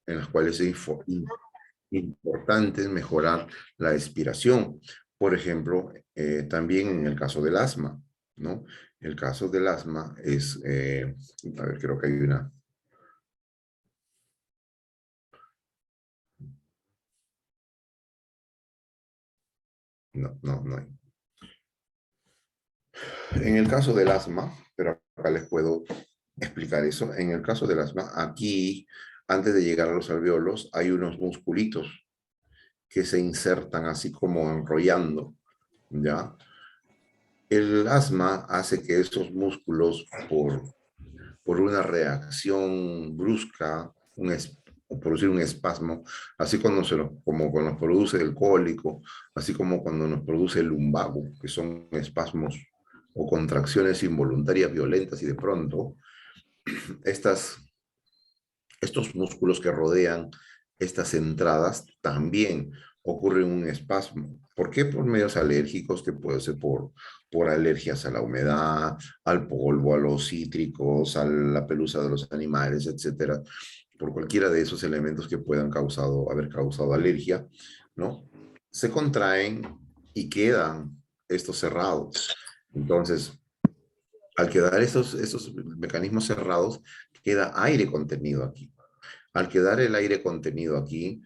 en las cuales es importante mejorar la expiración. Por ejemplo, también en el caso del asma, ¿no? El caso del asma es, a ver, creo que hay una. No hay. En el caso del asma, pero acá les puedo explicar eso. En el caso del asma, aquí, antes de llegar a los alvéolos, hay unos musculitos que se insertan así como enrollando, ¿ya? El asma hace que estos músculos, por una reacción brusca, o producir un espasmo, así como cuando nos produce el cólico, así como cuando nos produce el lumbago, que son espasmos o contracciones involuntarias violentas y de pronto estas, estos músculos que rodean estas entradas también ocurren un espasmo. ¿Por qué? Por medios alérgicos, que puede ser por alergias a la humedad, al polvo, a los cítricos, a la pelusa de los animales, etcétera. Por cualquiera de esos elementos que puedan haber causado alergia, ¿no? Se contraen y quedan estos cerrados. Entonces, al quedar esos mecanismos cerrados, queda aire contenido aquí. Al quedar el aire contenido aquí,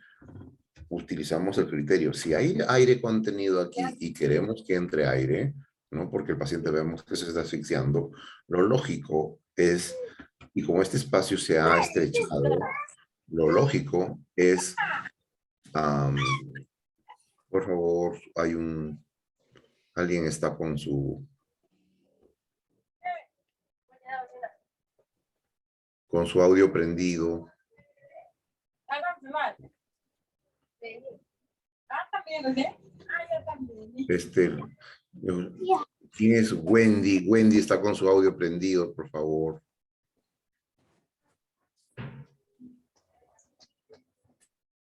utilizamos el criterio. Si hay aire contenido aquí y queremos que entre aire, ¿no? Porque el paciente vemos que se está asfixiando, lo lógico es, y como este espacio se ha estrechado, lo lógico es, um, por favor, alguien está con su audio prendido. ¿Quién es Wendy? Wendy está con su audio prendido, por favor.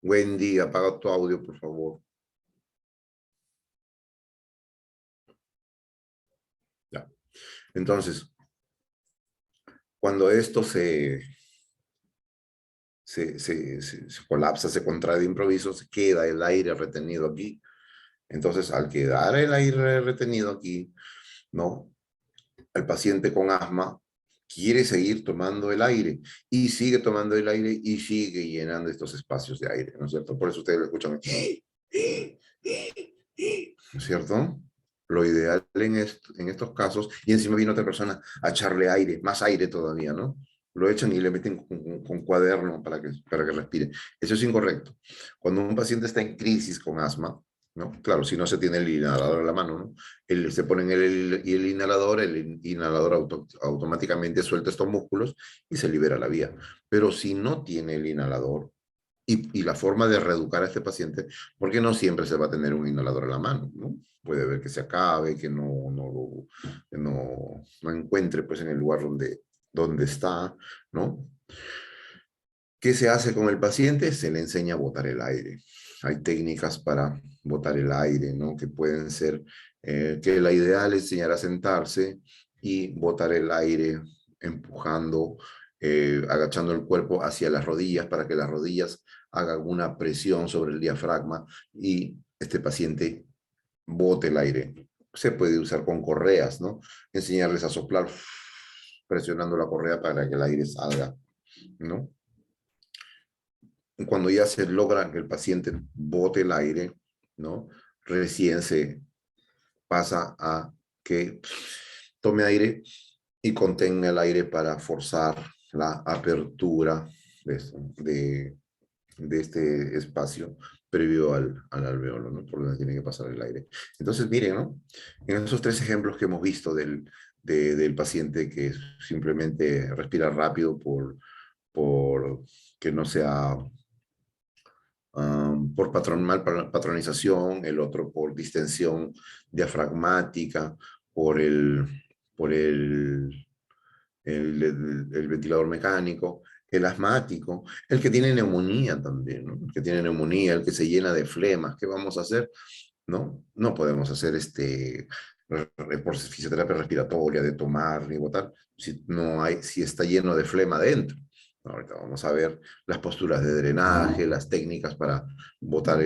Wendy, apaga tu audio, por favor. Ya. Entonces, cuando esto se colapsa, se contrae de improviso, se queda el aire retenido aquí. Entonces, al quedar el aire retenido aquí, ¿no? El paciente con asma quiere seguir tomando el aire y sigue tomando el aire y sigue llenando estos espacios de aire, ¿no es cierto? Por eso ustedes lo escuchan, ¿no es cierto? Lo ideal en estos casos, y encima viene otra persona a echarle aire, más aire todavía, ¿no? Lo echan y le meten con cuaderno para que respire. Eso es incorrecto. Cuando un paciente está en crisis con asma, ¿no? Claro, si no se tiene el inhalador a la mano, ¿no? Se pone el inhalador automáticamente suelta estos músculos y se libera la vía. Pero si no tiene el inhalador, y la forma de reeducar a este paciente, porque no siempre se va a tener un inhalador a la mano, ¿no? Puede ver que se acabe, que no encuentre pues en el lugar donde está, ¿no? ¿Qué se hace con el paciente? Se le enseña a botar el aire. Hay técnicas para botar el aire, ¿no? Que pueden ser, que la ideal es enseñar a sentarse y botar el aire empujando, agachando el cuerpo hacia las rodillas para que las rodillas hagan una presión sobre el diafragma y este paciente bote el aire. Se puede usar con correas, ¿no? Enseñarles a soplar presionando la correa para que el aire salga, ¿no? Cuando ya se logra que el paciente bote el aire, ¿no? Recién se pasa a que tome aire y contenga el aire para forzar la apertura de este espacio previo al alveolo, ¿no? Por donde tiene que pasar el aire. Entonces, miren, ¿no? En esos tres ejemplos que hemos visto del paciente que simplemente respira rápido por que no sea por patronización, el otro por distensión diafragmática, por por el ventilador mecánico, el asmático, el que tiene neumonía también, ¿no? El que tiene neumonía, el que se llena de flemas, ¿qué vamos a hacer? ¿No? No podemos hacer por fisioterapia respiratoria, de tomar ni botar, si está lleno de flema dentro. Ahorita vamos a ver las posturas de drenaje, las técnicas para botar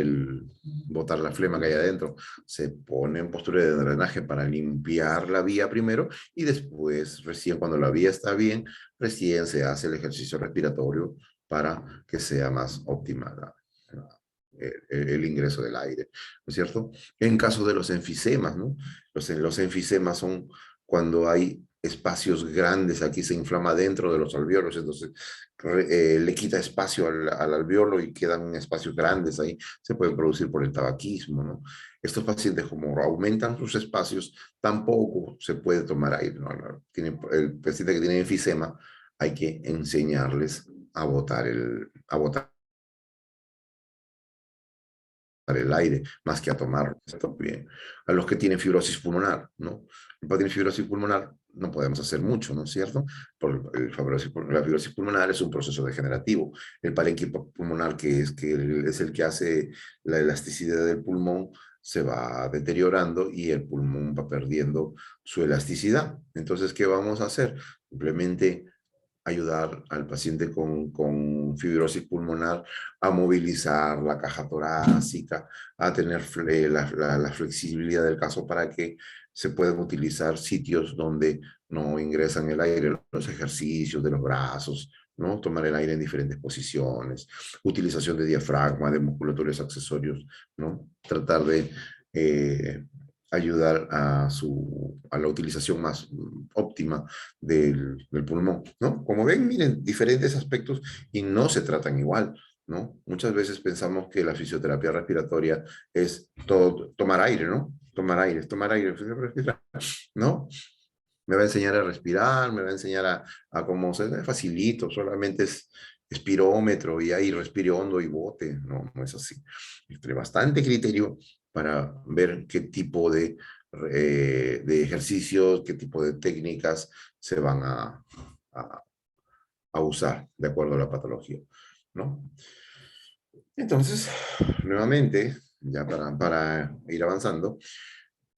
la flema que hay adentro. Se pone en postura de drenaje para limpiar la vía primero y después, recién cuando la vía está bien, recién se hace el ejercicio respiratorio para que sea más óptima el ingreso del aire, ¿no es cierto? En caso de los enfisemas, ¿no? Los enfisemas son cuando hay espacios grandes, aquí se inflama dentro de los alvéolos, entonces le quita espacio al alvéolo y quedan espacios grandes ahí, se puede producir por el tabaquismo, ¿no? Estos pacientes, como aumentan sus espacios, tampoco se puede tomar aire, ¿no? El paciente que tiene enfisema, hay que enseñarles a botar el aire más que a tomar. Bien. A los que tienen fibrosis pulmonar, ¿no? Para tener fibrosis pulmonar no podemos hacer mucho, ¿no es cierto? La fibrosis pulmonar es un proceso degenerativo. El parénquima pulmonar, que es el que hace la elasticidad del pulmón, se va deteriorando y el pulmón va perdiendo su elasticidad. Entonces, ¿qué vamos a hacer? Simplemente ayudar al paciente con fibrosis pulmonar a movilizar la caja torácica, a tener la flexibilidad del caso para que se puedan utilizar sitios donde no ingresan el aire, los ejercicios de los brazos, ¿no? Tomar el aire en diferentes posiciones, utilización de diafragma, de musculatura accesorios, ¿no? Tratar de ayudar a la utilización más óptima del pulmón, ¿no? Como ven, miren, diferentes aspectos y no se tratan igual, ¿no? Muchas veces pensamos que la fisioterapia respiratoria es todo, tomar aire, ¿no? Tomar aire, respirar, ¿no? Me va a enseñar a respirar, me va a enseñar a cómo se ve facilito, solamente es espirómetro y ahí respire hondo y bote, no, no es así. Tiene bastante criterio para ver qué tipo de ejercicios, qué tipo de técnicas se van a, a usar de acuerdo a la patología, ¿no? Entonces, nuevamente, ya para ir avanzando,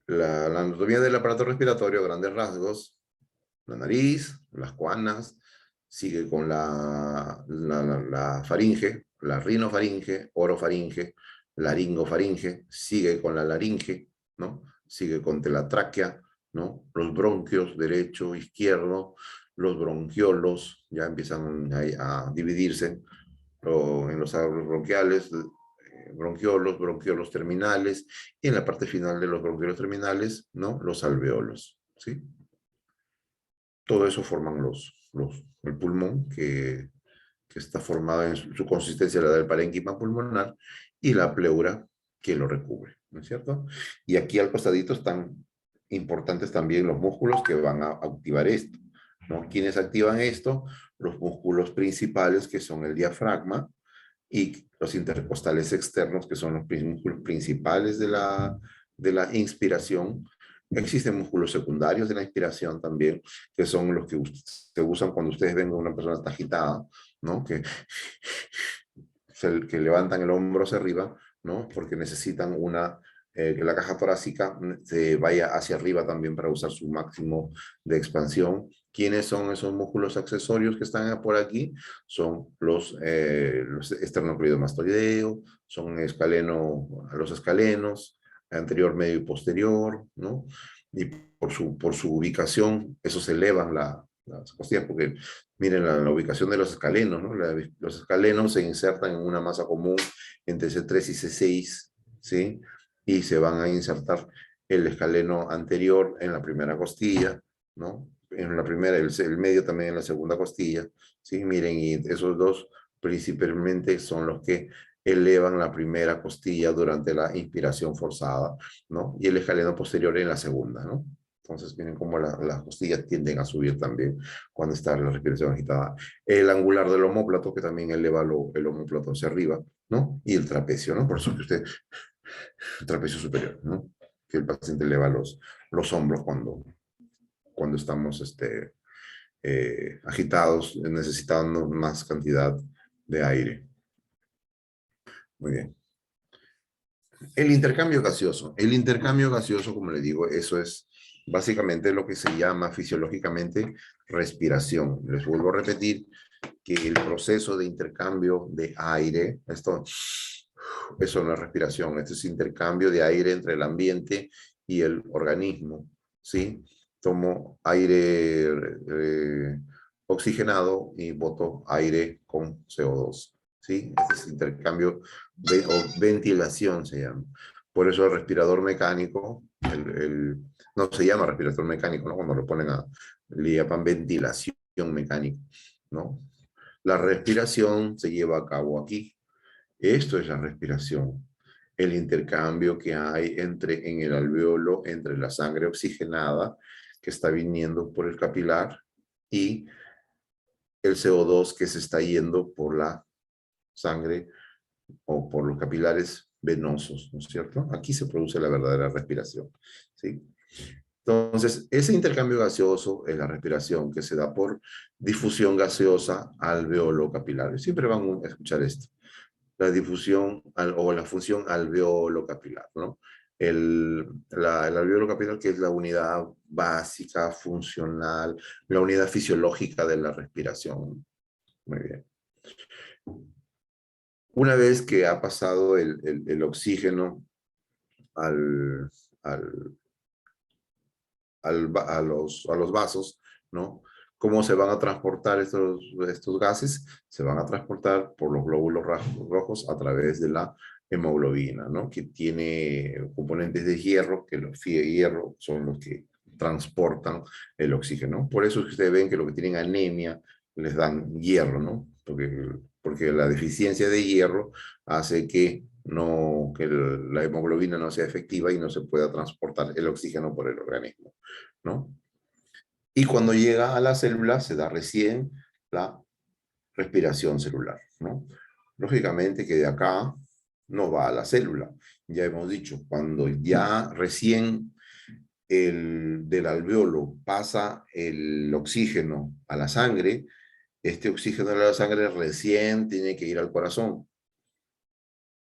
la anatomía del aparato respiratorio, grandes rasgos, la nariz, las cuanas, sigue con la faringe, la rinofaringe, orofaringe, laringofaringe, sigue con la laringe, ¿no? Sigue con la tráquea, ¿no? Los bronquios, derecho, izquierdo, los bronquiolos, ya empiezan a dividirse en los árboles bronquiales, bronquiolos terminales, y en la parte final de los bronquiolos terminales, ¿no? Los alveolos, ¿sí? Todo eso forman el pulmón, que está formado en su consistencia, la del parénquima pulmonar, y la pleura que lo recubre, ¿no es cierto? Y aquí al costadito están importantes también los músculos que van a activar esto, ¿no? ¿Quiénes activan esto? Los músculos principales, que son el diafragma, y los intercostales externos, que son los músculos principales de la inspiración. Existen músculos secundarios de la inspiración también, que son los que se usan cuando ustedes ven a una persona está agitada, ¿no? Que levantan el hombro hacia arriba, ¿no? Porque necesitan que la caja torácica se vaya hacia arriba también para usar su máximo de expansión. ¿Quiénes son esos músculos accesorios que están por aquí? Son los esternocleidomastoideo, son los escalenos, anterior, medio y posterior, ¿no? Y por su ubicación, esos elevan las costillas, porque miren la ubicación de los escalenos, ¿no? Los escalenos se insertan en una masa común entre C3 y C6, ¿sí? Y se van a insertar el escaleno anterior en la primera costilla, ¿no? En la primera, el medio también en la segunda costilla, ¿sí? Miren, y esos dos principalmente son los que elevan la primera costilla durante la inspiración forzada, ¿no? Y el escaleno posterior en la segunda, ¿no? Entonces, miren cómo las costillas tienden a subir también cuando está la respiración agitada. El angular del omóplato, que también eleva el omóplato hacia arriba, ¿no? Y el trapecio, ¿no? Por eso que el trapecio superior, ¿no? Que el paciente eleva los hombros cuando estamos agitados, necesitando más cantidad de aire. Muy bien. El intercambio gaseoso. El intercambio gaseoso, como le digo, eso es básicamente lo que se llama fisiológicamente respiración. Les vuelvo a repetir, que el proceso de intercambio de aire, eso no es respiración, esto es intercambio de aire entre el ambiente y el organismo, ¿sí? Tomo aire oxigenado y boto aire con CO2, ¿sí? Este es intercambio o ventilación se llama. Por eso el respirador mecánico, no se llama respirador mecánico, ¿no? Cuando lo ponen le llaman ventilación mecánica, ¿no? La respiración se lleva a cabo aquí. Esto es la respiración, el intercambio que hay en el alveolo entre la sangre oxigenada que está viniendo por el capilar y el CO2 que se está yendo por la sangre o por los capilares venosos, ¿no es cierto? Aquí se produce la verdadera respiración, ¿sí? Entonces, ese intercambio gaseoso es la respiración que se da por difusión gaseosa alveolo capilar. Siempre van a escuchar esto. La difusión o la función alveolo capilar, ¿no? El alveolo capilar, que es la unidad básica, funcional, la unidad fisiológica de la respiración. Muy bien. Una vez que ha pasado el oxígeno al, al, a los vasos, ¿no? ¿Cómo se van a transportar estos gases? Se van a transportar por los glóbulos rojos a través de la hemoglobina, ¿no? Que tiene componentes de hierro, que los hierro son los que transportan el oxígeno. Por eso es que ustedes ven que los que tienen anemia les dan hierro, ¿no? Porque la deficiencia de hierro hace que la hemoglobina no sea efectiva y no se pueda transportar el oxígeno por el organismo, ¿no? Y cuando llega a la célula se da recién la respiración celular, ¿no? Lógicamente que de acá no va a la célula. Ya hemos dicho, cuando ya recién del alveolo pasa el oxígeno a la sangre, este oxígeno de la sangre recién tiene que ir al corazón.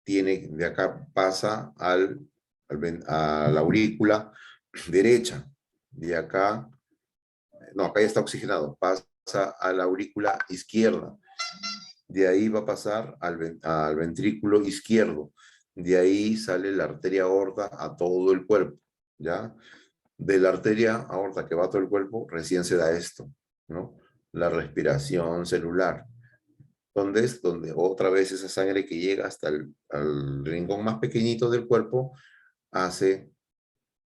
De acá pasa a la aurícula derecha. De acá, no, acá ya está oxigenado, pasa a la aurícula izquierda. De ahí va a pasar al ventrículo izquierdo. De ahí sale la arteria aorta a todo el cuerpo, ¿ya? De la arteria aorta que va a todo el cuerpo, recién se da esto, ¿no? La respiración celular. Donde es donde otra vez esa sangre que llega hasta al rincón más pequeñito del cuerpo hace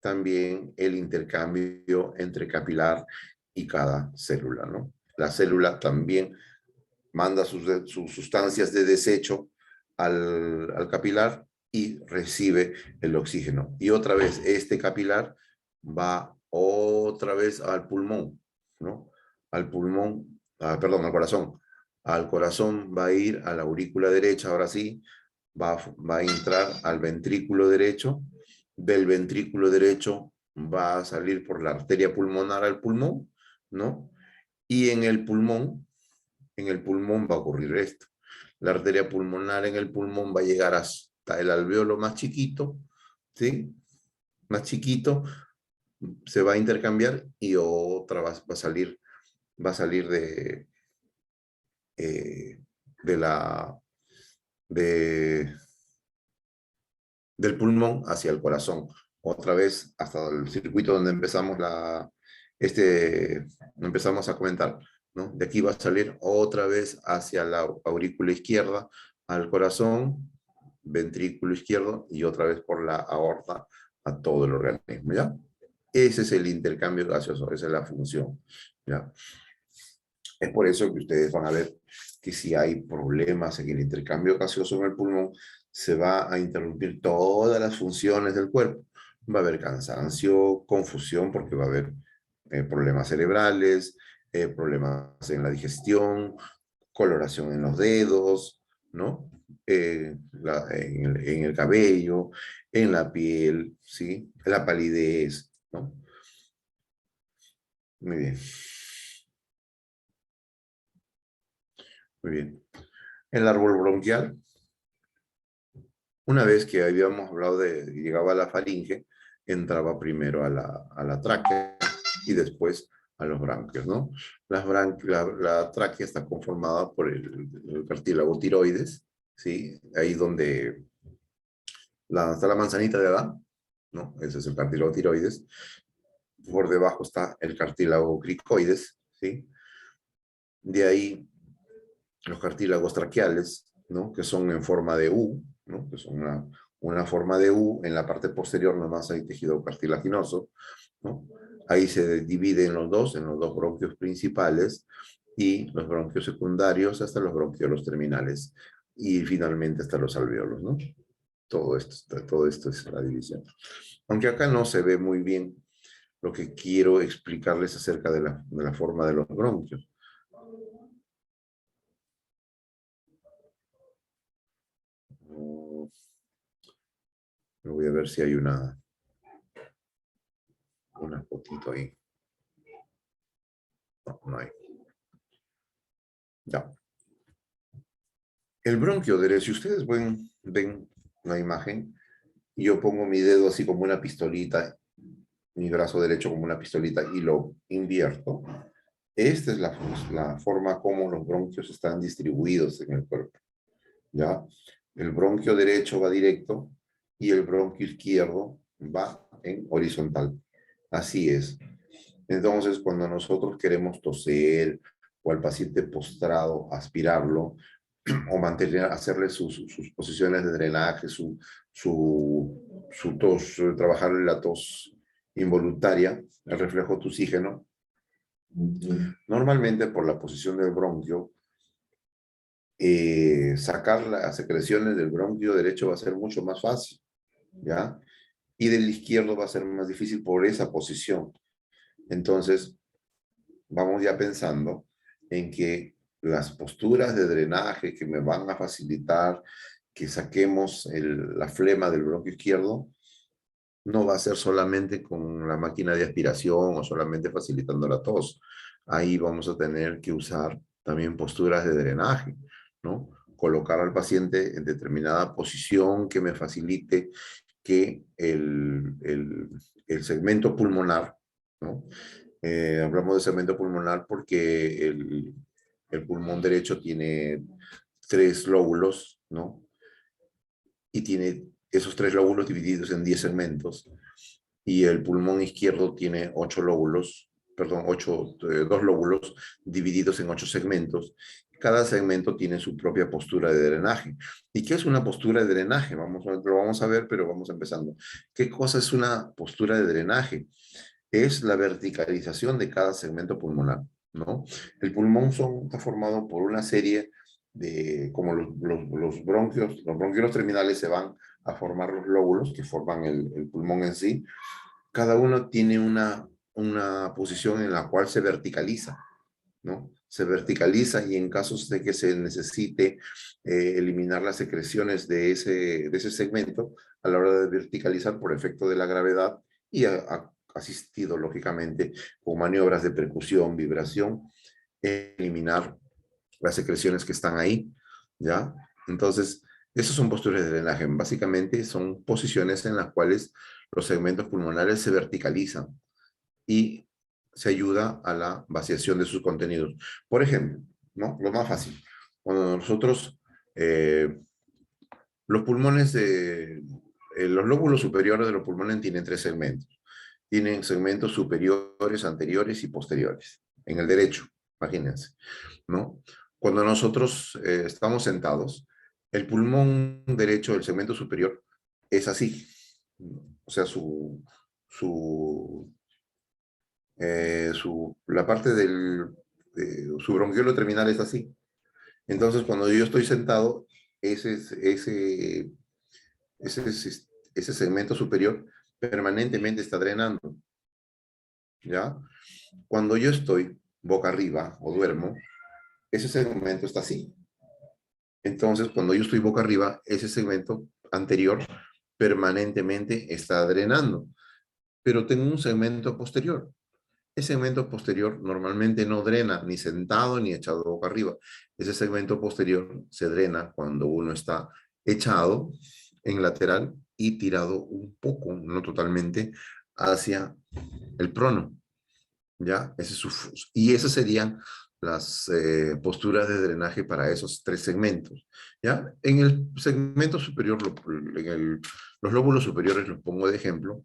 también el intercambio entre capilar y cada célula, ¿no? La célula también manda sus sustancias de desecho al capilar y recibe el oxígeno. Y otra vez, este capilar va otra vez al pulmón, ¿no? Al pulmón, perdón, al corazón. Al corazón va a ir a la aurícula derecha, ahora sí, va a entrar al ventrículo derecho. Del ventrículo derecho va a salir por la arteria pulmonar al pulmón, ¿no? Y en el pulmón va a ocurrir esto. La arteria pulmonar en el pulmón va a llegar hasta el alveolo más chiquito, ¿sí? Más chiquito, se va a intercambiar y otra va a salir eh, de la, de, del pulmón hacia el corazón. Otra vez hasta el circuito donde empezamos a comentar, ¿no? De aquí va a salir otra vez hacia la aurícula izquierda, al corazón, ventrículo izquierdo y otra vez por la aorta a todo el organismo, ¿ya? Ese es el intercambio gaseoso, esa es la función, ¿ya? Es por eso que ustedes van a ver que si hay problemas en el intercambio gaseoso en el pulmón, se va a interrumpir todas las funciones del cuerpo. Va a haber cansancio, confusión, porque va a haber problemas cerebrales, problemas en la digestión, coloración en los dedos, ¿no? En el cabello, en la piel, ¿sí? La palidez, ¿no? Muy bien. Muy bien. El árbol bronquial, una vez que habíamos hablado llegaba a la faringe, entraba primero a la tráquea y después a los bronquios, ¿no? La tráquea está conformada por el cartílago tiroides, ¿sí? Ahí donde está la manzanita de Adán, ¿no? Ese es el cartílago tiroides. Por debajo está el cartílago cricoides, ¿sí? De ahí los cartílagos traqueales, ¿no? Que son en forma de U, ¿no? Que son una forma de U. En la parte posterior nomás hay tejido cartilaginoso, ¿no? Ahí se divide en los dos bronquios principales y los bronquios secundarios hasta los bronquiolos terminales. Y finalmente hasta los alveolos, ¿no? Todo esto es la división. Aunque acá no se ve muy bien lo que quiero explicarles acerca de la forma de los bronquios. Voy a ver si hay una fotito ahí. No, no hay. Ya. El bronquio derecho, si ustedes ven la imagen, yo pongo mi dedo así como una pistolita, mi brazo derecho como una pistolita y lo invierto. Esta es la forma como los bronquios están distribuidos en el cuerpo. ¿Ya? El bronquio derecho va directo y el bronquio izquierdo va en horizontal. Así es. Entonces, cuando nosotros queremos toser o al paciente postrado aspirarlo o mantener, hacerle sus posiciones de drenaje, su tos, trabajarle la tos involuntaria, el reflejo tusígeno, normalmente por la posición del bronquio, sacar las secreciones del bronquio derecho va a ser mucho más fácil, ¿ya? Y del izquierdo va a ser más difícil por esa posición. Entonces, vamos ya pensando en que las posturas de drenaje que me van a facilitar que saquemos la flema del bronquio izquierdo, no va a ser solamente con la máquina de aspiración o solamente facilitando la tos. Ahí vamos a tener que usar también posturas de drenaje, ¿no? Colocar al paciente en determinada posición que me facilite que el segmento pulmonar, ¿no? Hablamos de segmento pulmonar porque el pulmón derecho tiene 3 lóbulos, ¿no? Y tiene esos 3 lóbulos divididos en 10 segmentos. Y el pulmón izquierdo tiene 8 lóbulos, perdón, 2 lóbulos divididos en 8 segmentos. Cada segmento tiene su propia postura de drenaje. ¿Y qué es una postura de drenaje? Lo vamos a ver, pero vamos empezando. ¿Qué cosa es una postura de drenaje? Es la verticalización de cada segmento pulmonar, ¿no? El pulmón está formado por una serie de, como los bronquios, los bronquiolos terminales se van a formar los lóbulos que forman el pulmón en sí. Cada uno tiene una posición en la cual se verticaliza, ¿no? Se verticaliza y en casos de que se necesite eliminar las secreciones de ese segmento, a la hora de verticalizar por efecto de la gravedad y asistido, lógicamente, con maniobras de percusión, vibración, eliminar las secreciones que están ahí, ¿ya? Entonces, esas son posturas de drenaje. Básicamente son posiciones en las cuales los segmentos pulmonares se verticalizan y se ayuda a la vaciación de sus contenidos. Por ejemplo, ¿no? Lo más fácil, cuando nosotros, los pulmones los lóbulos superiores de los pulmones tienen 3 segmentos. Tienen segmentos superiores, anteriores y posteriores. En el derecho, imagínense, ¿no? Cuando nosotros estamos sentados, el pulmón derecho del segmento superior es así. O sea, su la parte su bronquiolo terminal es así. Entonces, cuando yo estoy sentado, ese segmento superior permanentemente está drenando, ¿ya? Cuando yo estoy boca arriba o duermo, ese segmento está así. Entonces, cuando yo estoy boca arriba, ese segmento anterior permanentemente está drenando, pero tengo un segmento posterior. Ese segmento posterior normalmente no drena ni sentado ni echado boca arriba. Ese segmento posterior se drena cuando uno está echado en lateral y tirado un poco, no totalmente, hacia el prono. ¿ya? Y esas serían las posturas de drenaje para esos 3 segmentos, ¿ya? En el segmento superior, los lóbulos superiores los pongo de ejemplo,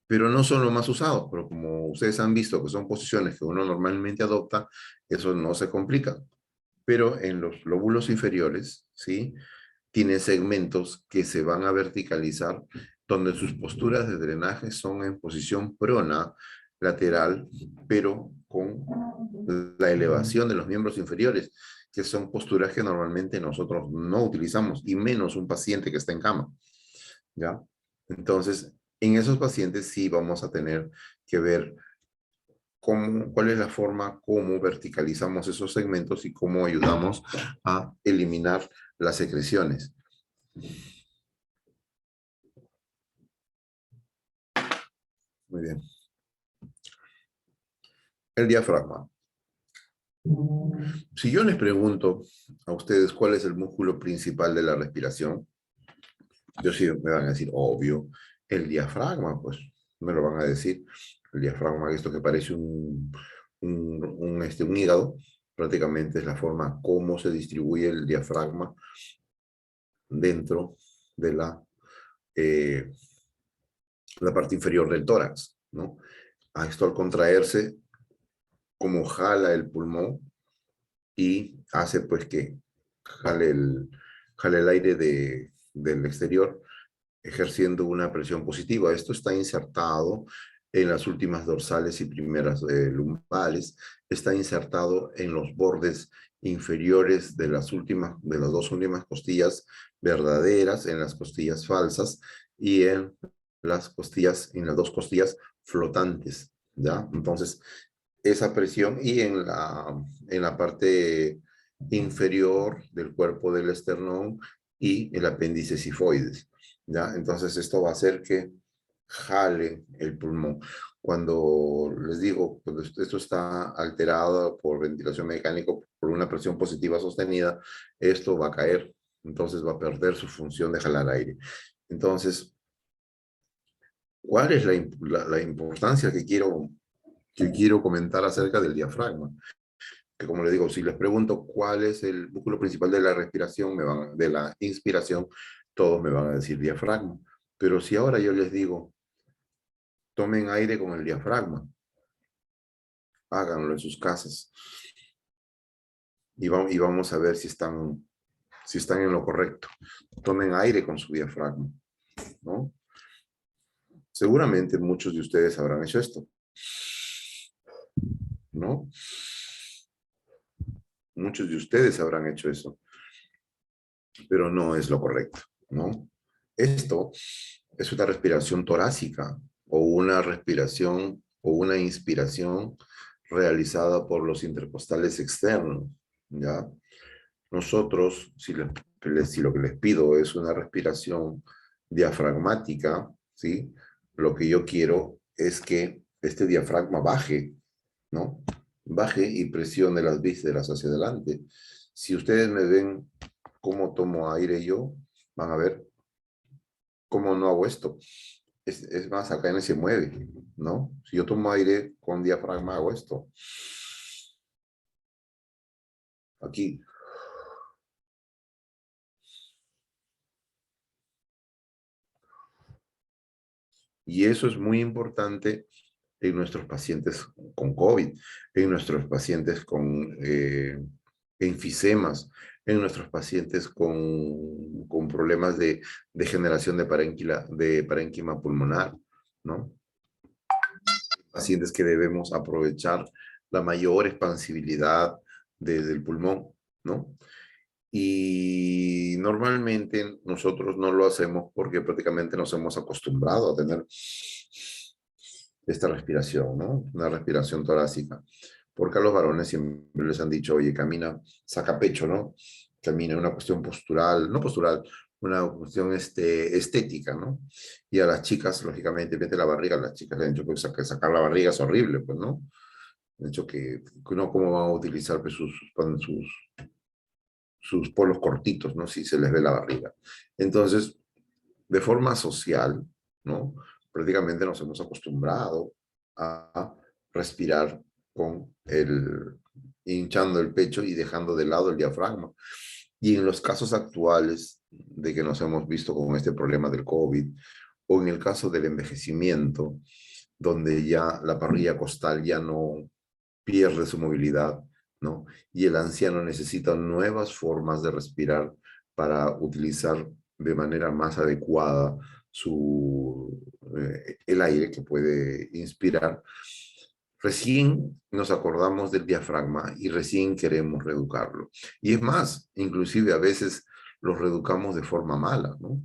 pero no son los más usados, pero como ustedes han visto que son posiciones que uno normalmente adopta, eso no se complica. Pero en los lóbulos inferiores, ¿sí? Tiene segmentos que se van a verticalizar, donde sus posturas de drenaje son en posición prona, lateral, pero con la elevación de los miembros inferiores, que son posturas que normalmente nosotros no utilizamos, y menos un paciente que está en cama, ¿ya? Entonces, en esos pacientes sí vamos a tener que ver cuál es la forma, cómo verticalizamos esos segmentos y cómo ayudamos a eliminar las secreciones. Muy bien. El diafragma. Si yo les pregunto a ustedes cuál es el músculo principal de la respiración, ellos sí me van a decir, obvio, el diafragma, pues me lo van a decir. El diafragma, esto que parece un hígado, prácticamente es la forma como se distribuye el diafragma dentro de la parte inferior del tórax, ¿no? A esto al contraerse, como jala el pulmón y hace pues que jale el aire del exterior, ejerciendo una presión positiva. Esto está insertado en las últimas dorsales y primeras lumbales, está insertado en los bordes inferiores de las dos últimas costillas verdaderas, en las costillas falsas y en en las dos costillas flotantes, ¿ya? Entonces, esa presión y en la parte inferior del cuerpo del esternón y el apéndice sifoides, ¿ya? Entonces esto va a hacer que jale el pulmón. Cuando les digo, cuando esto está alterado por ventilación mecánica, por una presión positiva sostenida, esto va a caer, entonces va a perder su función de jalar aire. Entonces, ¿cuál es la importancia que quiero comentar acerca del diafragma? Que como les digo, si les pregunto cuál es el músculo principal de la respiración, de la inspiración, todos me van a decir diafragma. Pero si ahora yo les digo, tomen aire con el diafragma, háganlo en sus casas y vamos a ver si están en lo correcto. Tomen aire con su diafragma, ¿no? Seguramente muchos de ustedes habrán hecho esto, ¿no? Muchos de ustedes habrán hecho eso, pero no es lo correcto, ¿no? Esto es una respiración torácica o una respiración o una inspiración realizada por los intercostales externos, ¿ya? Nosotros, si lo que les pido es una respiración diafragmática, ¿sí? Lo que yo quiero es que este diafragma baje, ¿no? Baje y presione las vísceras hacia adelante. Si ustedes me ven cómo tomo aire yo, van a ver cómo no hago esto. Es más, acá no se mueve, ¿no? Si yo tomo aire con diafragma, hago esto. Aquí. Y eso es muy importante en nuestros pacientes con COVID, en nuestros pacientes con enfisemas, en nuestros pacientes con problemas de generación de parénquima pulmonar, ¿no? Pacientes que debemos aprovechar la mayor expansibilidad del pulmón, ¿no? Y normalmente nosotros no lo hacemos porque prácticamente nos hemos acostumbrado a tener esta respiración, ¿no? Una respiración torácica. Porque a los varones siempre les han dicho, oye, camina, saca pecho, ¿no? Camina, una cuestión postural, no postural, una cuestión estética, ¿no? Y a las chicas, lógicamente, mete la barriga, a las chicas le han dicho que sacar la barriga es horrible, pues, ¿no? De hecho, que no, ¿cómo van a utilizar pues, sus polos cortitos, ¿no? Si se les ve la barriga. Entonces, de forma social, ¿no? Prácticamente nos hemos acostumbrado a respirar con hinchando el pecho y dejando de lado el diafragma. Y en los casos actuales de que nos hemos visto con este problema del COVID, o en el caso del envejecimiento, donde ya la parrilla costal ya no pierde su movilidad, ¿no? Y el anciano necesita nuevas formas de respirar para utilizar de manera más adecuada el aire que puede inspirar. Recién nos acordamos del diafragma y recién queremos reeducarlo. Y es más, inclusive a veces lo reeducamos de forma mala, ¿no?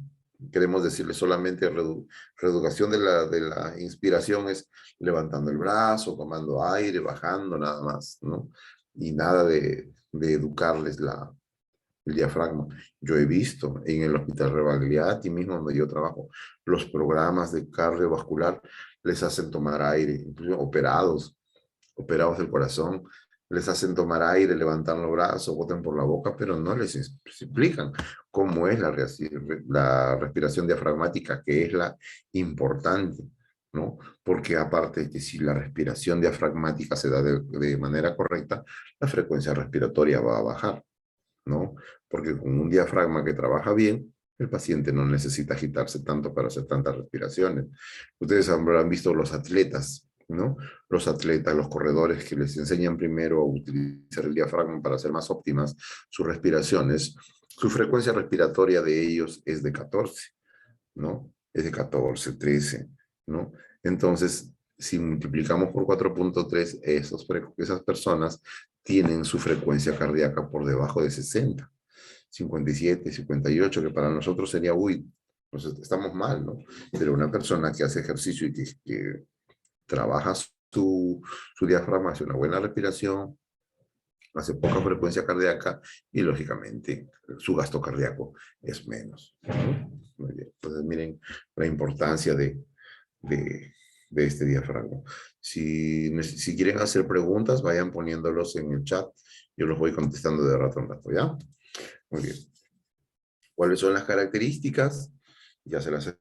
Queremos decirle solamente reeducación de la inspiración es levantando el brazo, tomando aire, bajando, nada más, ¿no? Y nada de educarles el diafragma. Yo he visto en el Hospital Rebagliati, mismo donde yo trabajo, los programas de cardiovascular les hacen tomar aire, incluso operados del corazón, les hacen tomar aire, levantar los brazos, boten por la boca, pero no les explican cómo es la respiración diafragmática, que es la importante, ¿no? Porque aparte de que si la respiración diafragmática se da de manera correcta, la frecuencia respiratoria va a bajar, ¿no? Porque con un diafragma que trabaja bien, el paciente no necesita agitarse tanto para hacer tantas respiraciones. Ustedes habrán visto los atletas, ¿no? Los atletas, los corredores que les enseñan primero a utilizar el diafragma para hacer más óptimas sus respiraciones, su frecuencia respiratoria de ellos es de 14, ¿no? Es de 14, 13, ¿no? Entonces, si multiplicamos por 4.3, esas personas tienen su frecuencia cardíaca por debajo de 60, 57, 58, que para nosotros sería, uy, pues estamos mal, ¿no? Pero una persona que hace ejercicio y que trabaja su diafragma, hace una buena respiración, hace poca frecuencia cardíaca y lógicamente su gasto cardíaco es menos, ¿no? Muy bien. Entonces miren la importancia de, de este diafragma. Si quieren hacer preguntas, vayan poniéndolos en el chat. Yo los voy contestando de rato en rato, ¿ya? Muy bien. ¿Cuáles son las características? Ya se las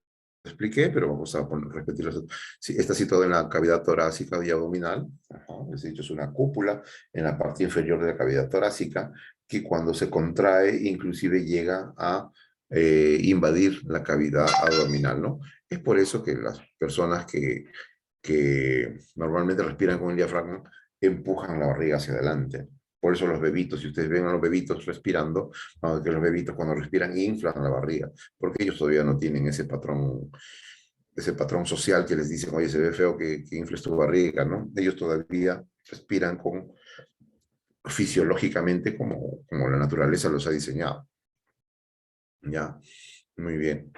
expliqué, pero vamos a repetirlas. Sí, está situado en la cavidad torácica y abdominal. Ajá, es dicho, es una cúpula en la parte inferior de la cavidad torácica que cuando se contrae inclusive llega a invadir la cavidad abdominal, ¿no? Es por eso que las personas que normalmente respiran con el diafragma empujan la barriga hacia adelante. Por eso los bebitos, si ustedes ven a los bebitos respirando, que los bebitos cuando respiran inflan la barriga, porque ellos todavía no tienen ese patrón social que les dicen, oye, se ve feo que infles tu barriga, ¿no? Ellos todavía respiran fisiológicamente como la naturaleza los ha diseñado. ¿Ya? Muy bien.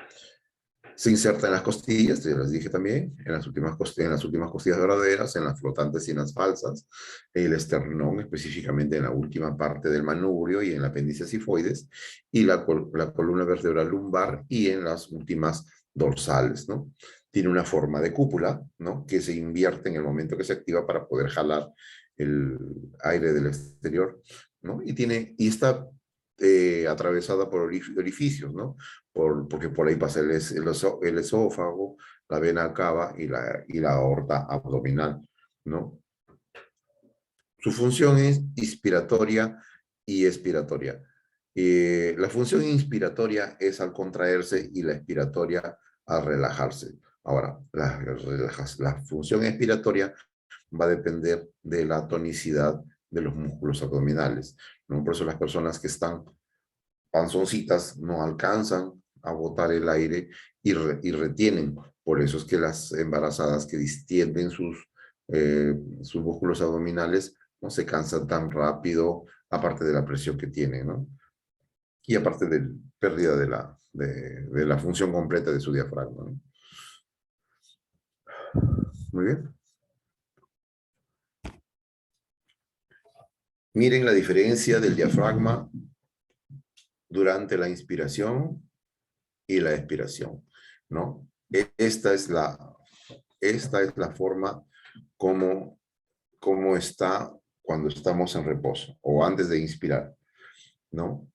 Se inserta en las costillas, ya les dije también, en las últimas costillas verdaderas, en las flotantes y en las falsas, el esternón específicamente en la última parte del manubrio y en el apéndice sifoides, y la columna vertebral lumbar y en las últimas dorsales, ¿no? Tiene una forma de cúpula, ¿no? Que se invierte en el momento que se activa para poder jalar el aire del exterior, ¿no? Y está atravesada por orificios, ¿no? Porque por ahí pasa el esófago, la vena cava y la aorta abdominal, ¿no? Su función es inspiratoria y expiratoria. La función inspiratoria es al contraerse y la expiratoria al relajarse. Ahora, la función expiratoria va a depender de la tonicidad de los músculos abdominales, ¿no? Por eso las personas que están panzoncitas no alcanzan a botar el aire y retienen. Por eso es que las embarazadas que distienden sus músculos abdominales no se cansan tan rápido, aparte de la presión que tienen, ¿no? Y aparte de pérdida de la función completa de su diafragma, ¿no? Muy bien. Miren la diferencia del diafragma durante la inspiración y la expiración, ¿no? Esta es la forma como está cuando estamos en reposo o antes de inspirar, ¿no?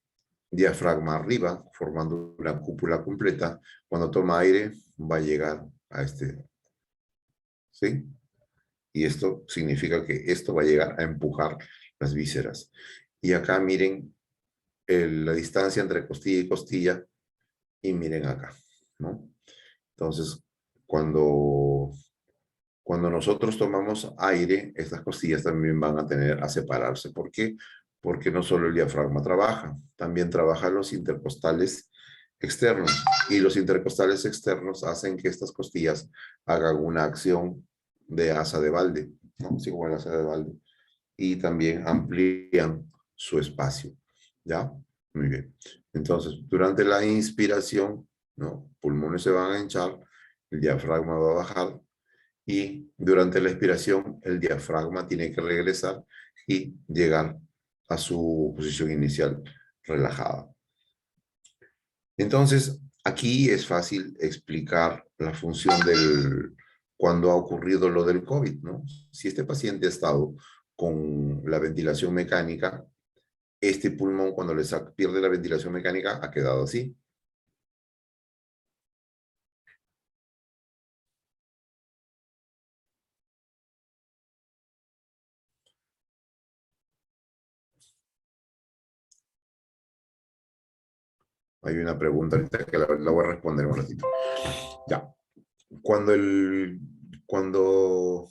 Diafragma arriba, formando una cúpula completa. Cuando toma aire, va a llegar a ¿sí? Y esto significa que esto va a llegar a empujar las vísceras. Y acá miren la distancia entre costilla y costilla y miren acá, ¿no? Entonces, cuando nosotros tomamos aire, estas costillas también van a tener a separarse. ¿Por qué? Porque no solo el diafragma trabaja, también trabajan los intercostales externos. Y los intercostales externos hacen que estas costillas hagan una acción de asa de balde, ¿no? Así como el asa de balde. Y también amplían su espacio, ¿ya? Muy bien. Entonces, durante la inspiración, ¿no? Pulmones se van a hinchar, el diafragma va a bajar, y durante la expiración el diafragma tiene que regresar y llegar a su posición inicial relajada. Entonces, aquí es fácil explicar la función cuando ha ocurrido lo del COVID, ¿no? Si este paciente ha estado con la ventilación mecánica, este pulmón cuando pierde la ventilación mecánica ha quedado así. Hay una pregunta ahorita que la voy a responder un ratito. Ya. Cuando cuando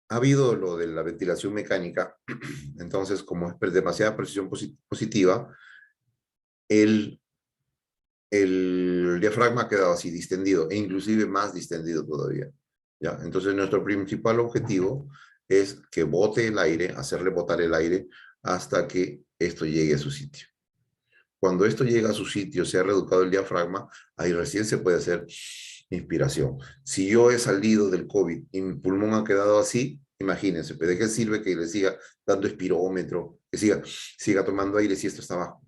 ha habido lo de la ventilación mecánica, entonces como es demasiada presión positiva, el, el diafragma ha quedado así distendido e inclusive más distendido todavía. ¿Ya? Entonces nuestro principal objetivo es que bote el aire, hacerle botar el aire hasta que esto llegue a su sitio. Cuando esto llega a su sitio, se ha reeducado el diafragma, ahí recién se puede hacer inspiración. Si yo he salido del COVID y mi pulmón ha quedado así, imagínense, ¿pero de qué sirve que le siga dando espirómetro, que siga tomando aire si esto está abajo?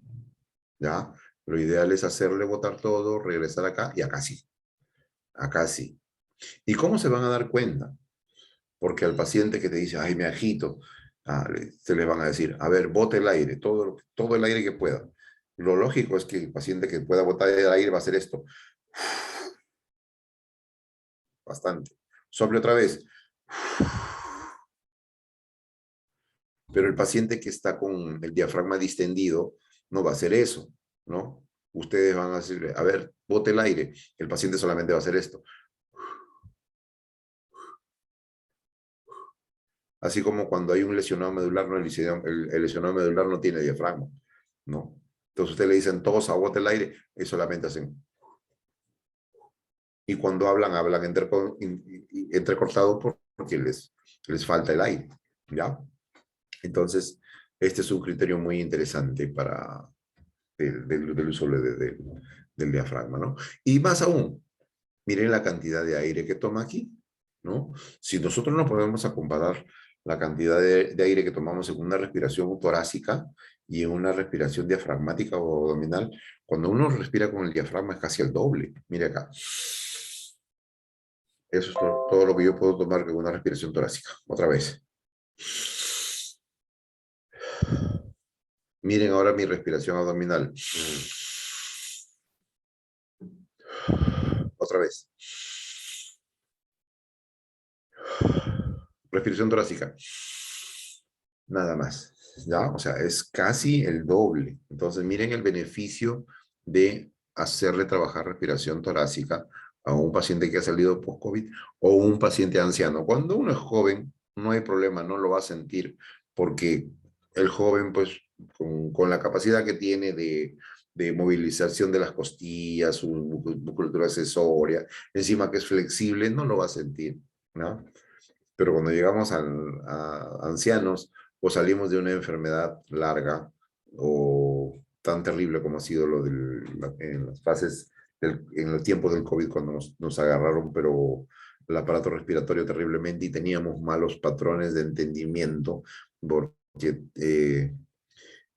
¿Ya? Lo ideal es hacerle botar todo, regresar acá y acá sí. Acá sí. ¿Y cómo se van a dar cuenta? Porque al paciente que te dice, ay, me agito, se le van a decir, a ver, bote el aire, todo el aire que pueda. Lo lógico es que el paciente que pueda botar el aire va a hacer esto. Bastante. Sople otra vez. Pero el paciente que está con el diafragma distendido no va a hacer eso, ¿no? Ustedes van a decirle, a ver, bote el aire. El paciente solamente va a hacer esto. Así como cuando hay un lesionado medular, no, el lesionado medular no tiene diafragma, ¿no? Entonces usted le dicen, todos a bote el aire, y solamente hacen. Y cuando hablan, hablan entrecortados porque les falta el aire, ¿ya? Entonces, este es un criterio muy interesante para del uso del diafragma, ¿no? Y más aún, miren la cantidad de aire que toma aquí, ¿no? Si nosotros nos ponemos a comparar la cantidad de aire que tomamos en una respiración torácica y en una respiración diafragmática o abdominal, cuando uno respira con el diafragma es casi el doble. Mire acá. Eso es todo lo que yo puedo tomar con una respiración torácica. Otra vez. Miren ahora mi respiración abdominal. Otra vez. Respiración torácica. Nada más. ¿Ya? O sea, es casi el doble. Entonces, miren el beneficio de hacerle trabajar respiración torácica a un paciente que ha salido post-COVID o un paciente anciano. Cuando uno es joven, no hay problema, no lo va a sentir, porque el joven, pues, con la capacidad que tiene de movilización de las costillas, su musculatura accesoria, encima que es flexible, no lo va a sentir, ¿no? Pero cuando llegamos a ancianos o salimos de una enfermedad larga o tan terrible como ha sido en las fases, en el tiempo del COVID cuando nos agarraron, pero el aparato respiratorio terriblemente y teníamos malos patrones de entendimiento porque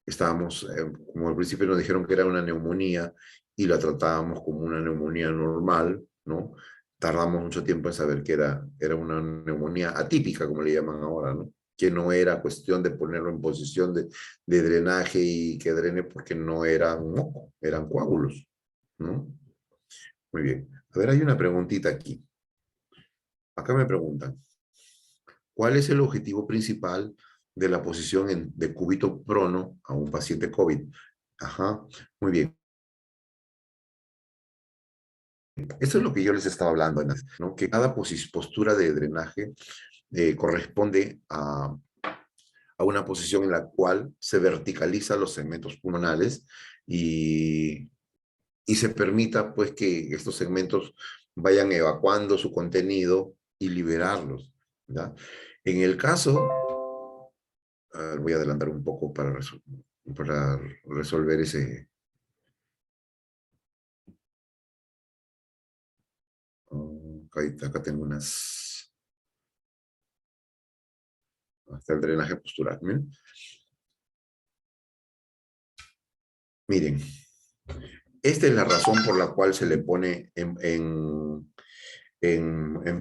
estábamos, como al principio nos dijeron que era una neumonía y la tratábamos como una neumonía normal, ¿no? Tardamos mucho tiempo en saber que era una neumonía atípica, como le llaman ahora, ¿no? Que no era cuestión de ponerlo en posición de drenaje y que drene porque no era un moco, eran coágulos, ¿no? Muy bien. A ver, hay una preguntita aquí. Acá me preguntan, ¿Cuál es el objetivo principal de la posición de cúbito prono a un paciente COVID? Ajá, muy bien. Eso es lo que yo les estaba hablando, ¿no? Que cada postura de drenaje corresponde a una posición en la cual se verticaliza los segmentos pulmonales y, y se permita pues que estos segmentos vayan evacuando su contenido y liberarlos, ¿ya? En el caso, voy a adelantar un poco para resolver ese... acá tengo unas... Hasta el drenaje postural. Miren, miren, esta es la razón por la cual se le pone en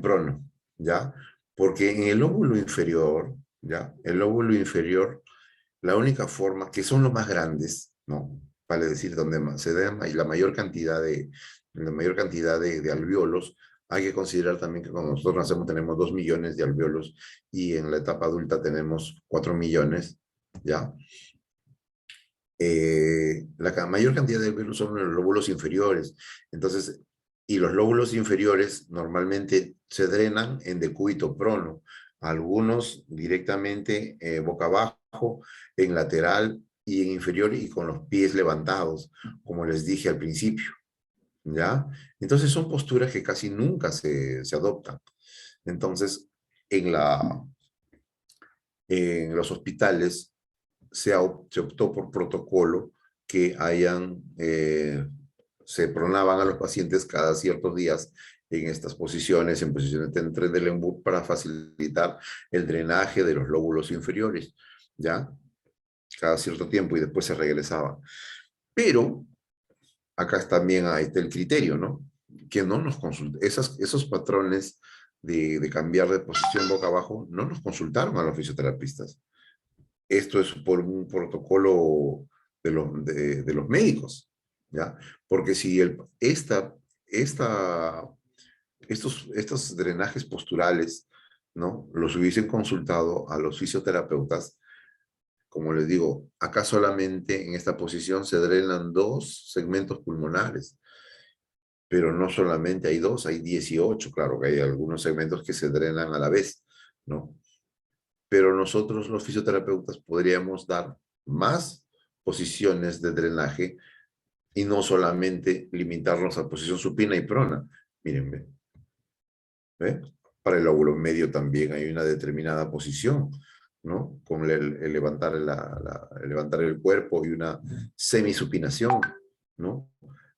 prono, ¿ya? Porque en el lóbulo inferior, ¿ya? El lóbulo inferior, la única forma, que son los más grandes, ¿no? Vale decir, donde se da la mayor cantidad de alvéolos, hay que considerar también que cuando nosotros nacemos tenemos 2 millones de alvéolos y en la etapa adulta tenemos 4 millones, ¿ya? La mayor cantidad de virus son en los lóbulos inferiores. Entonces, y los lóbulos inferiores normalmente se drenan en decúbito prono, algunos directamente boca abajo, en lateral y en inferior y con los pies levantados, como les dije al principio, ¿ya? Entonces son posturas que casi nunca se adoptan. Entonces, en, la, en los hospitales se optó por protocolo que se pronaban a los pacientes cada ciertos días en estas posiciones, en posiciones de tren del embut para facilitar el drenaje de los lóbulos inferiores, ¿ya? Cada cierto tiempo y después se regresaba. Pero acá también ahí está el criterio, ¿no? Que no nos consulta, esos patrones de cambiar de posición boca abajo no nos consultaron a los fisioterapistas. Esto es por un protocolo de los médicos, ¿ya? Porque si estos drenajes posturales, ¿no? Los hubiesen consultado a los fisioterapeutas, como les digo, acá solamente en esta posición se drenan 2 segmentos pulmonares, pero no solamente hay 2, hay 18, claro que hay algunos segmentos que se drenan a la vez, ¿no? Pero nosotros los fisioterapeutas podríamos dar más posiciones de drenaje y no solamente limitarnos a posición supina y prona. Miren, ¿ve? Para el lóbulo medio también hay una determinada posición, ¿no? Con el levantar, el levantar el cuerpo y una semisupinación, ¿no?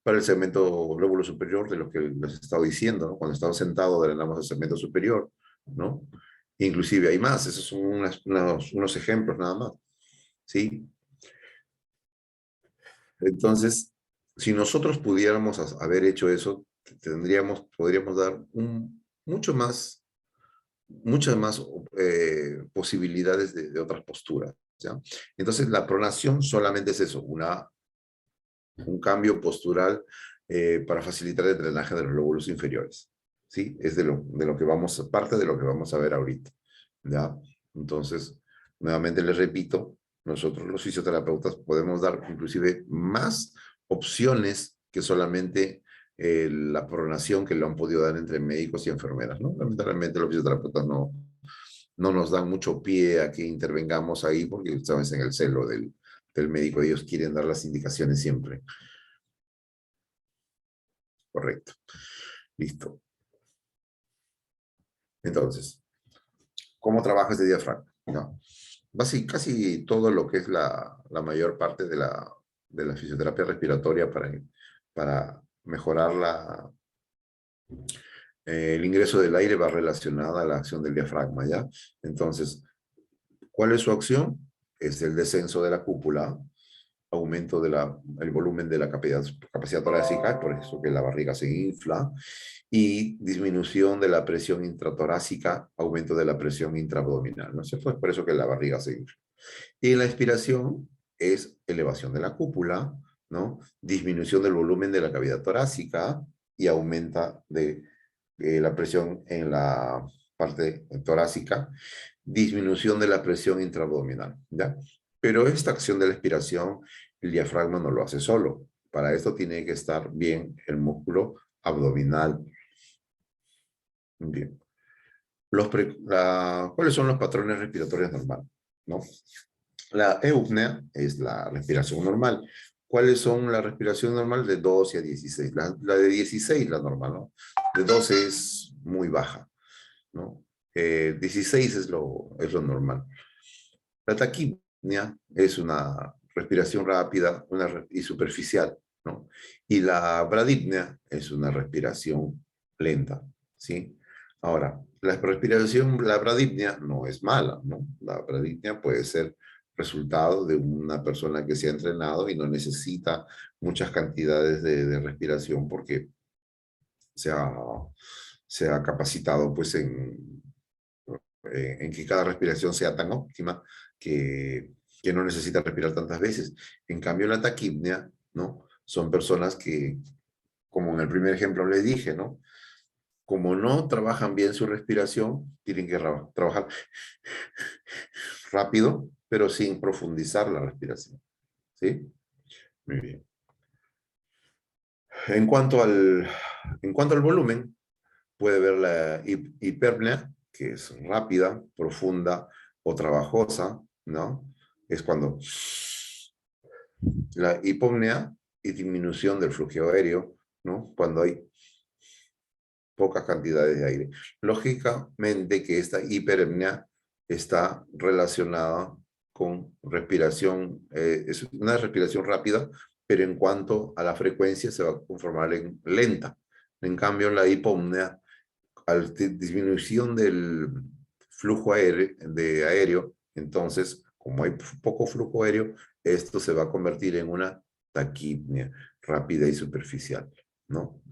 Para el segmento lóbulo superior, de lo que les he estado diciendo, ¿no? Cuando estamos sentados drenamos el segmento superior, ¿no? Inclusive hay más, esos son unos ejemplos nada más, ¿sí? Entonces, si nosotros pudiéramos haber hecho eso, podríamos dar muchas más posibilidades de otras posturas, ¿ya? Entonces, la pronación solamente es eso, un cambio postural para facilitar el drenaje de los lóbulos inferiores, ¿sí? Es parte de lo que vamos a ver ahorita, ¿ya? Entonces, nuevamente les repito, nosotros los fisioterapeutas podemos dar inclusive más opciones que solamente la pronación que lo han podido dar entre médicos y enfermeras, ¿no? Lamentablemente los fisioterapeutas no nos dan mucho pie a que intervengamos ahí porque estamos en el celo del médico, ellos quieren dar las indicaciones siempre. Correcto. Listo. Entonces, ¿cómo trabaja este diafragma? ¿No? Casi todo lo que es la mayor parte de la fisioterapia respiratoria para mejorar el ingreso del aire va relacionada a la acción del diafragma, ¿ya? Entonces, ¿cuál es su acción? Es el descenso de la cúpula, aumento del volumen de la capacidad torácica, por eso que la barriga se infla, y disminución de la presión intratorácica, aumento de la presión intraabdominal, ¿no? Eso es por eso que la barriga se infla. Y la expiración es elevación de la cúpula, ¿no? Disminución del volumen de la cavidad torácica y aumenta la presión en la parte torácica disminución de la presión intraabdominal, ¿ya? Pero esta acción de la expiración, el diafragma no lo hace solo. Para esto tiene que estar bien el músculo abdominal. Bien. ¿Cuáles son los patrones respiratorios normales? ¿No? La eupnea es la respiración normal. ¿Cuáles son la respiración normal? De 12 a 16. La de 16, la normal, ¿no? De 12 es muy baja, ¿no? 16 es lo normal. La taquipnea es una respiración rápida y superficial, ¿no? Y la bradipnea es una respiración lenta, ¿sí? Ahora, la bradipnea no es mala, ¿no? La bradipnea puede ser resultado de una persona que se ha entrenado y no necesita muchas cantidades de respiración porque se ha, se ha capacitado pues en que cada respiración sea tan óptima que no necesita respirar tantas veces. En cambio, la taquipnea, ¿no? Son personas que, como en el primer ejemplo les dije, ¿no? Como no trabajan bien su respiración, tienen que trabajar rápido, pero sin profundizar la respiración, ¿sí? Muy bien. En cuanto al volumen, puede ver la hiperpnea, que es rápida, profunda o trabajosa, ¿no? Es cuando la hipopnea y disminución del flujo aéreo, ¿no? Cuando hay pocas cantidades de aire. Lógicamente que esta hiperpnea está relacionada con respiración, es una respiración rápida, pero en cuanto a la frecuencia se va a conformar en lenta. En cambio, la hipopnea, al disminución del flujo aéreo, entonces, como hay poco flujo aéreo, esto se va a convertir en una taquipnea rápida y superficial, ¿no?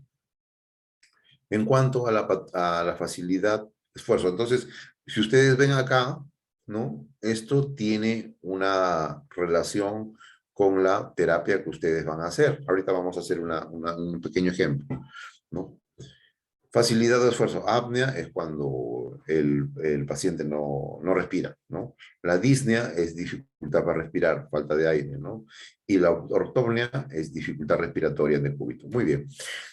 En cuanto a la facilidad, esfuerzo. Entonces, si ustedes ven acá, ¿no? Esto tiene una relación con la terapia que ustedes van a hacer. Ahorita vamos a hacer un pequeño ejemplo, ¿no? Facilidad de esfuerzo. Apnea es cuando el paciente no respira, ¿no? La disnea es dificultad para respirar, falta de aire, ¿no? Y la ortopnea es dificultad respiratoria de cúbito. Muy bien.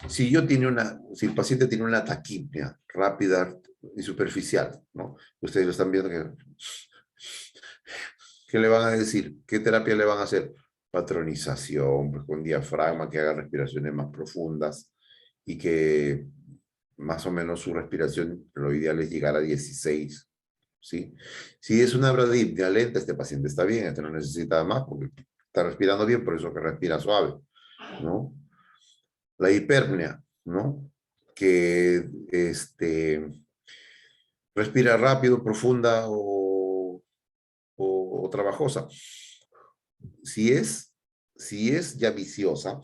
Si el paciente tiene una taquipnea rápida y superficial, ¿no? Ustedes lo están viendo que... ¿Qué le van a decir? ¿Qué terapia le van a hacer? Patronización, pues con diafragma, que haga respiraciones más profundas y que más o menos su respiración, lo ideal es llegar a 16, ¿sí? Si es una bradipnea lenta, este paciente está bien, este no necesita más porque está respirando bien, por eso que respira suave, ¿no? La hiperpnea, ¿no? Que respira rápido, profunda o trabajosa. Si es ya viciosa,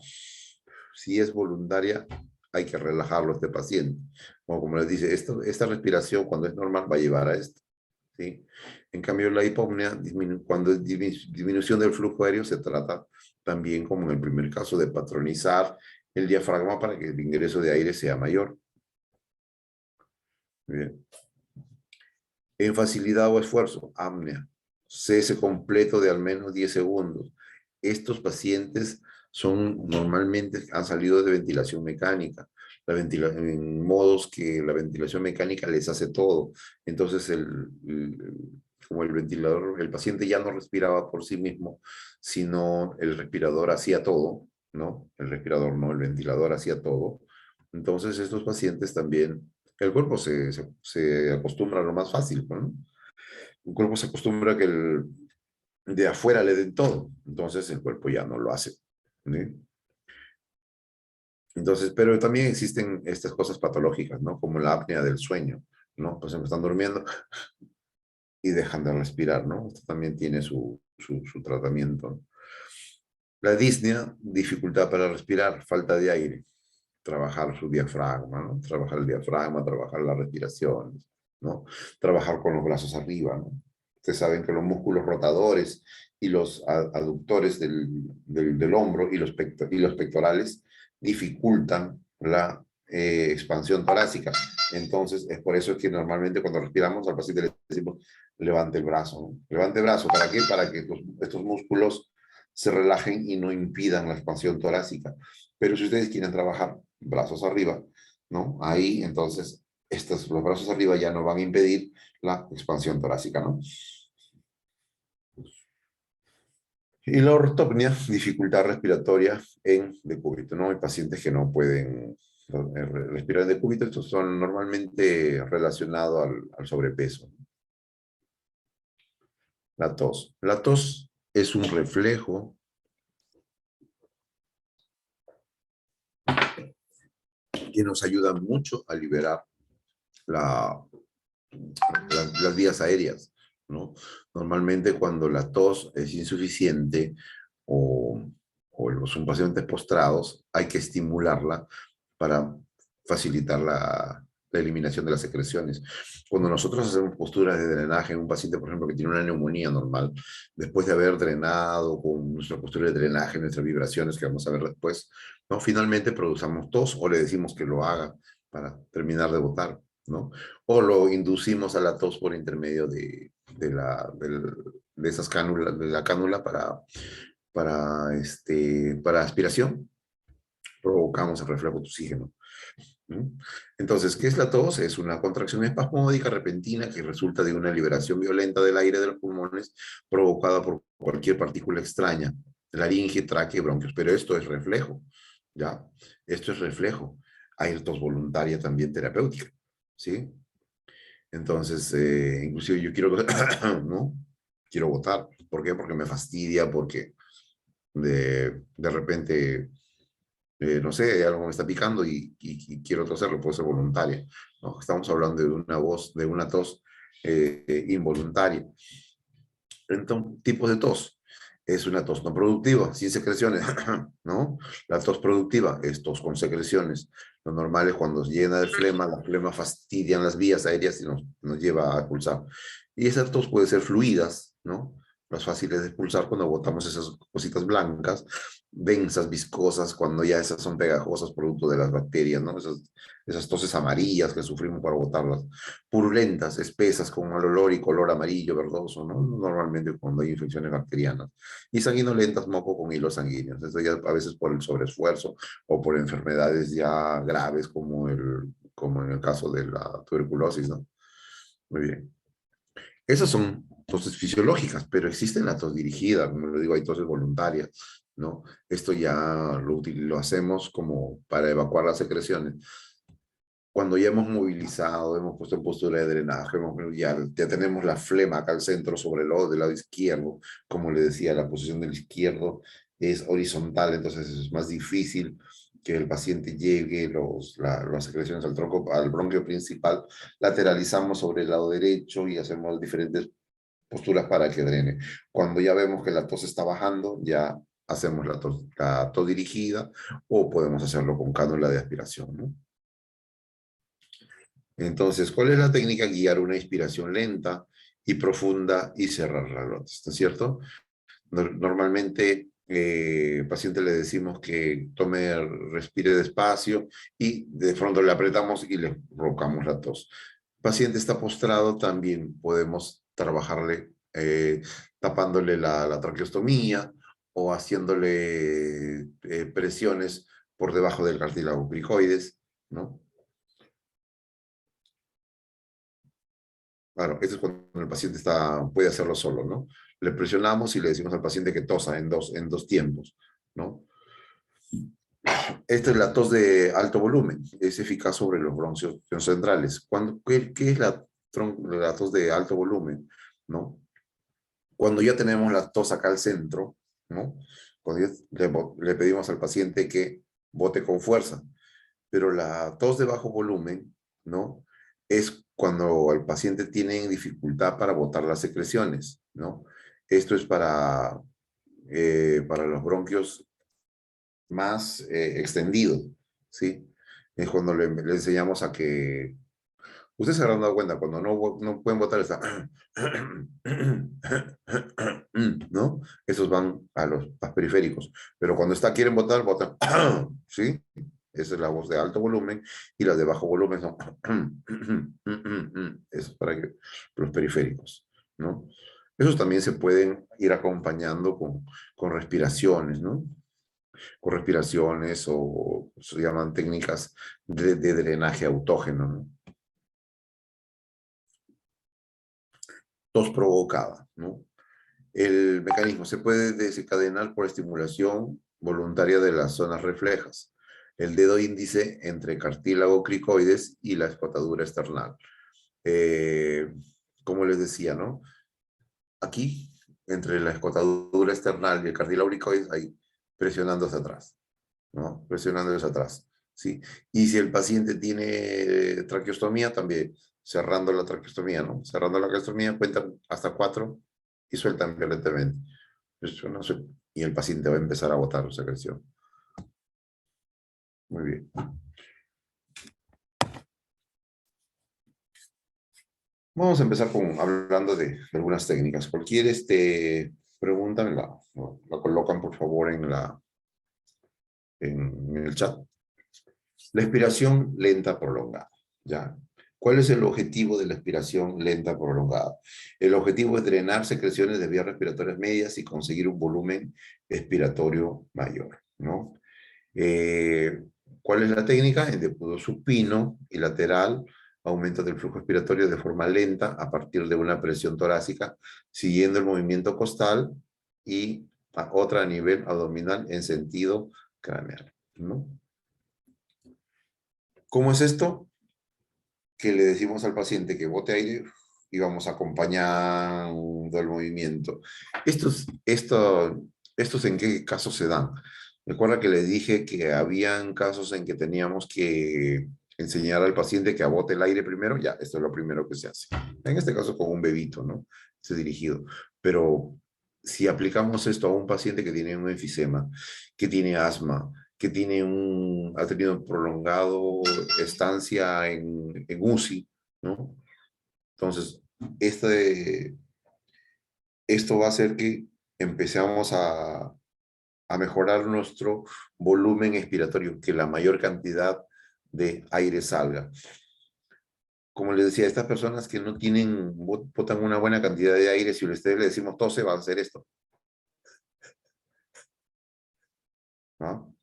si es voluntaria, hay que relajarlo a este paciente. Como les dice, esta respiración cuando es normal va a llevar a esto, ¿sí? En cambio, la hipopnea, cuando es disminución del flujo aéreo, se trata también, como en el primer caso, de patronizar el diafragma para que el ingreso de aire sea mayor. Bien. En facilidad o esfuerzo, apnea, cese completo de al menos 10 segundos. Estos pacientes normalmente han salido de ventilación mecánica, en modos que la ventilación mecánica les hace todo. Entonces, como el paciente ya no respiraba por sí mismo, sino el respirador hacía todo, ¿no? El respirador no, el ventilador hacía todo. Entonces, estos pacientes también el cuerpo se acostumbra a lo más fácil, ¿no? El cuerpo se acostumbra a que de afuera le den todo, entonces el cuerpo ya no lo hace, ¿sí? Entonces, pero también existen estas cosas patológicas, ¿no? Como la apnea del sueño, ¿no? Pues están durmiendo y dejan de respirar, ¿no? Esto también tiene su tratamiento. La disnea, dificultad para respirar, falta de aire, trabajar su diafragma, ¿no? Trabajar el diafragma, trabajar la respiración, ¿no? Trabajar con los brazos arriba, ¿no? Ustedes saben que los músculos rotadores y los aductores del hombro y los pectorales dificultan la expansión torácica. Entonces, es por eso que normalmente cuando respiramos al paciente le decimos, levante el brazo, ¿no? Levante el brazo, ¿para qué? Para que estos músculos se relajen y no impidan la expansión torácica. Pero si ustedes quieren trabajar brazos arriba, ¿no? Ahí, entonces, los brazos arriba ya no van a impedir la expansión torácica, ¿no? Y la ortopnea, dificultad respiratoria en decúbito, ¿no? Hay pacientes que no pueden respirar en decúbito, estos son normalmente relacionados al sobrepeso. La tos. La tos es un reflejo que nos ayuda mucho a liberar la, las vías aéreas, ¿no? Normalmente cuando la tos es insuficiente o son pacientes postrados, hay que estimularla para facilitar la eliminación de las secreciones. Cuando nosotros hacemos posturas de drenaje en un paciente, por ejemplo, que tiene una neumonía normal, después de haber drenado con nuestra postura de drenaje, nuestras vibraciones, que vamos a ver después, ¿no? Finalmente producamos tos o le decimos que lo haga para terminar de botar, ¿no? O lo inducimos a la tos por intermedio de esas cánulas, de la cánula para aspiración, provocamos el reflejo de oxígeno. ¿No? Entonces, ¿qué es la tos? Es una contracción espasmódica repentina que resulta de una liberación violenta del aire de los pulmones provocada por cualquier partícula extraña, laringe, tráquea, bronquios. Pero esto es reflejo, ¿ya? Esto es reflejo. Hay tos voluntaria también terapéutica, ¿sí? Entonces, inclusive yo quiero, ¿no? Quiero votar. ¿Por qué? Porque me fastidia, porque de repente no sé, algo me está picando y quiero toserlo, puede ser voluntaria, ¿no? Estamos hablando de una voz, de una tos involuntaria. Entonces, tipos de tos. Es una tos no productiva, sin secreciones, ¿no? La tos productiva es tos con secreciones. Lo normal es cuando se llena de flema, la flema fastidia las vías aéreas y nos lleva a expulsar. Y esas tos pueden ser fluidas, ¿no? Las fáciles de expulsar cuando botamos esas cositas blancas, densas, viscosas, cuando ya esas son pegajosas producto de las bacterias, ¿no? Esas toses amarillas que sufrimos para botarlas. Purulentas, espesas, con mal olor y color amarillo, verdoso, ¿no? Normalmente cuando hay infecciones bacterianas. Y sanguinolentas, moco con hilos sanguíneos. Esto ya a veces por el sobreesfuerzo o por enfermedades ya graves como en el caso de la tuberculosis, ¿no? Muy bien. Esas son toses fisiológicas, pero existen las tos dirigidas, como lo digo, hay toses voluntarias, ¿no? Esto ya lo hacemos como para evacuar las secreciones. Cuando ya hemos movilizado, hemos puesto en postura de drenaje, ya tenemos la flema acá al centro sobre el del lado izquierdo, como le decía, la posición del izquierdo es horizontal, entonces es más difícil que el paciente llegue las secreciones al tronco, al bronquio principal, lateralizamos sobre el lado derecho y hacemos diferentes posturas para que drene. Cuando ya vemos que la tos está bajando, ya hacemos la tos dirigida o podemos hacerlo con cánula de aspiración, ¿no? Entonces, ¿cuál es la técnica? Guiar una inspiración lenta y profunda y cerrar la glotis, ¿no es cierto? Normalmente, al paciente le decimos que tome, respire despacio y de pronto le apretamos y le provocamos la tos. El paciente está postrado, también podemos trabajarle tapándole la traqueostomía o haciéndole presiones por debajo del cartílago cricoides, ¿no? Claro, eso es cuando el paciente puede hacerlo solo, ¿no? Le presionamos y le decimos al paciente que tosa en dos tiempos, ¿no? Esta es la tos de alto volumen, es eficaz sobre los bronquios centrales. ¿Qué es la tos de alto volumen? ¿No? Cuando ya tenemos la tos acá al centro, ¿no? Cuando ya le pedimos al paciente que bote con fuerza, pero la tos de bajo volumen, ¿no? Es cuando el paciente tiene dificultad para botar las secreciones, ¿no? Esto es para los bronquios más extendidos, ¿sí? Es cuando le enseñamos a que... Ustedes se habrán dado cuenta, cuando no pueden botar esta... ¿no? Esos van a los periféricos. Pero cuando quieren botar, botan, ¿sí? Esa es la voz de alto volumen, y las de bajo volumen son eso es para que, los periféricos, ¿no? Esos también se pueden ir acompañando con respiraciones, ¿no? Con respiraciones o se llaman técnicas de drenaje autógeno, ¿no? Tos provocada, ¿no? El mecanismo se puede desencadenar por estimulación voluntaria de las zonas reflejas, el dedo índice entre cartílago cricoides y la escotadura esternal. Como les decía, ¿no? Aquí, entre la escotadura esternal y el cartílago cricoides, hay presionando hacia atrás, ¿no? Presionando hacia atrás, ¿sí? Y si el paciente tiene traqueostomía, también cerrando la traqueostomía, ¿no? Cerrando la traqueostomía, cuentan hasta 4 y sueltan violentemente. Y el paciente va a empezar a botar secreción. Muy bien. Vamos a empezar hablando de algunas técnicas. Cualquier pregunta la colocan por favor en el chat. La expiración lenta prolongada, ¿ya? ¿Cuál es el objetivo de la expiración lenta prolongada? El objetivo es drenar secreciones de vías respiratorias medias y conseguir un volumen expiratorio mayor, ¿no? ¿Cuál es la técnica? En depósito supino y lateral, aumento del flujo expiratorio de forma lenta a partir de una presión torácica, siguiendo el movimiento costal y otra a nivel abdominal en sentido craneal, ¿no? ¿Cómo es esto? Que le decimos al paciente que bote aire y vamos acompañando el movimiento. ¿Estos en qué casos se dan? Recuerda que le dije que habían casos en que teníamos que enseñar al paciente que abote el aire primero. Ya, esto es lo primero que se hace. En este caso con un bebito, ¿no? Este dirigido. Pero si aplicamos esto a un paciente que tiene un enfisema, que tiene asma, que ha tenido prolongado estancia en UCI, ¿no? Entonces, esto va a hacer que empecemos a mejorar nuestro volumen expiratorio, que la mayor cantidad de aire salga. Como les decía, estas personas que no botan una buena cantidad de aire, si ustedes le decimos tose, va a hacer esto, ¿no?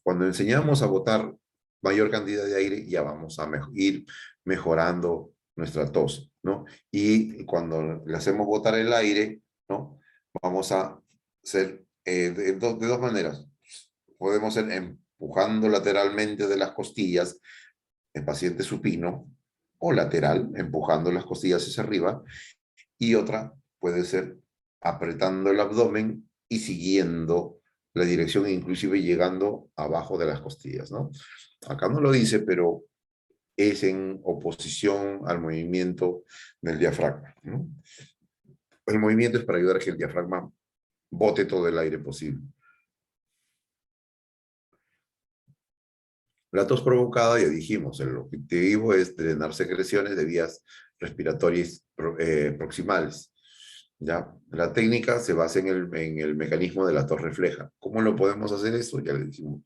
Cuando enseñamos a botar mayor cantidad de aire, ya vamos a ir mejorando nuestra tos, ¿no? Y cuando le hacemos botar el aire, ¿no? Vamos a hacer de dos maneras. Podemos ser empujando lateralmente de las costillas, en paciente supino, o lateral, empujando las costillas hacia arriba, y otra puede ser apretando el abdomen y siguiendo la dirección, inclusive llegando abajo de las costillas, ¿no? Acá no lo dice, pero es en oposición al movimiento del diafragma, ¿no? El movimiento es para ayudar a que el diafragma bote todo el aire posible. La tos provocada, ya dijimos, el objetivo es drenar secreciones de vías respiratorias proximales. ¿Ya? La técnica se basa en el mecanismo de la tos refleja. ¿Cómo lo podemos hacer eso? Ya le dijimos,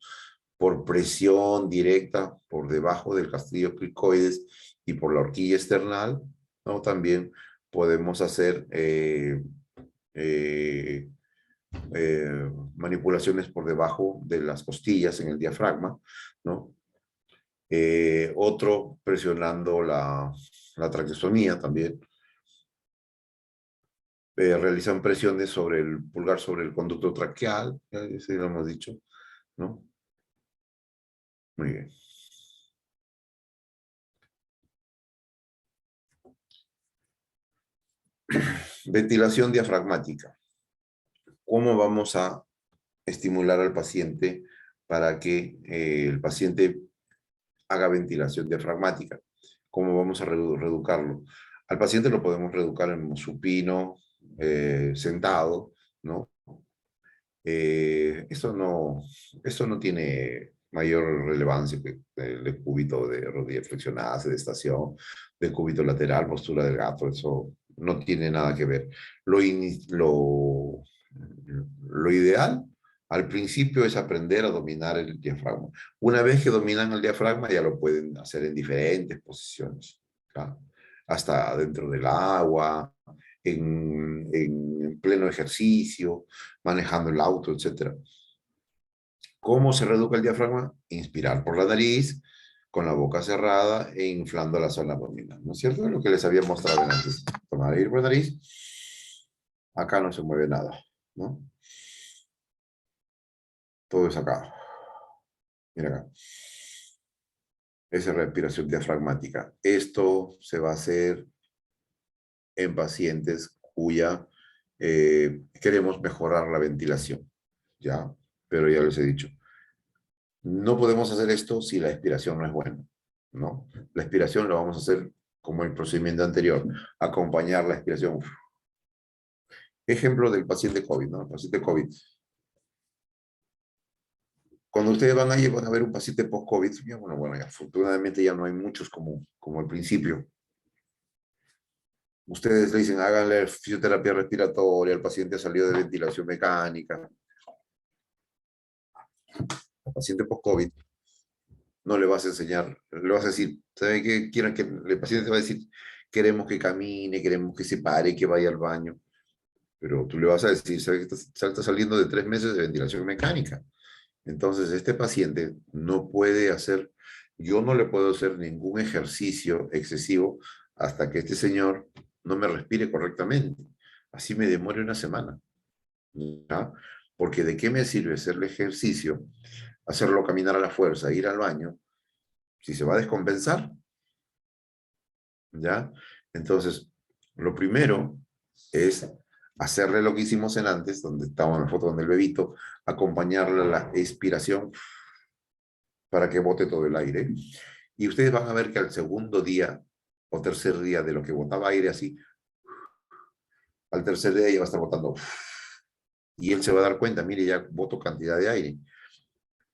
por presión directa por debajo del castillo cricoides y por la horquilla esternal, ¿no? También podemos hacer eh, manipulaciones por debajo de las costillas en el diafragma, ¿no? Otro presionando la traqueostomía también. Realizan presiones sobre el pulgar, sobre el conducto traqueal, ese lo hemos dicho, ¿no? Muy bien. Ventilación diafragmática. ¿Cómo vamos a estimular al paciente para que el paciente haga ventilación diafragmática? ¿Cómo vamos a reeducarlo? Al paciente lo podemos reeducar en supino, sentado, ¿no? Esto no tiene mayor relevancia que el cúbito de rodilla flexionada, sedestación, del cúbito lateral, postura del gato, eso no tiene nada que ver. Lo ideal Al principio es aprender a dominar el diafragma. Una vez que dominan el diafragma, ya lo pueden hacer en diferentes posiciones. ¿Claro? Hasta dentro del agua, en pleno ejercicio, manejando el auto, etc. ¿Cómo se reduce el diafragma? Inspirar por la nariz, con la boca cerrada e inflando la zona abdominal. ¿No es cierto? Lo que les había mostrado antes. Tomar aire por la nariz. Acá no se mueve nada, ¿no? Todo es acá. Mira acá. Esa es respiración diafragmática. Esto se va a hacer en pacientes cuya queremos mejorar la ventilación, ¿ya? Pero ya les he dicho, no podemos hacer esto si la expiración no es buena, ¿no? La expiración la vamos a hacer como el procedimiento anterior, acompañar la expiración. Ejemplo del paciente COVID, ¿no? El paciente COVID. Cuando ustedes van allí van a ver un paciente post-COVID, bueno, ya, afortunadamente ya no hay muchos como al principio. Ustedes le dicen, háganle fisioterapia respiratoria, el paciente salió de ventilación mecánica. Al paciente post-COVID no le vas a enseñar, le vas a decir, ¿saben qué? Quieren que el paciente te va a decir, queremos que camine, queremos que se pare, que vaya al baño. Pero tú le vas a decir, ¿sabes que está saliendo de 3 meses de ventilación mecánica? Entonces, este paciente no puede hacer, yo no le puedo hacer ningún ejercicio excesivo hasta que este señor no me respire correctamente. Así me demore una semana. ¿Ya? Porque ¿de qué me sirve hacerle ejercicio, hacerlo caminar a la fuerza, ir al baño, si se va a descompensar? ¿Ya? Entonces, lo primero es hacerle lo que hicimos en antes, donde estaba en la foto con el bebito, acompañarle a la expiración para que bote todo el aire. Y ustedes van a ver que al segundo día o tercer día de lo que botaba aire así, al tercer día ya va a estar botando. Y él se va a dar cuenta, mire, ya boto cantidad de aire.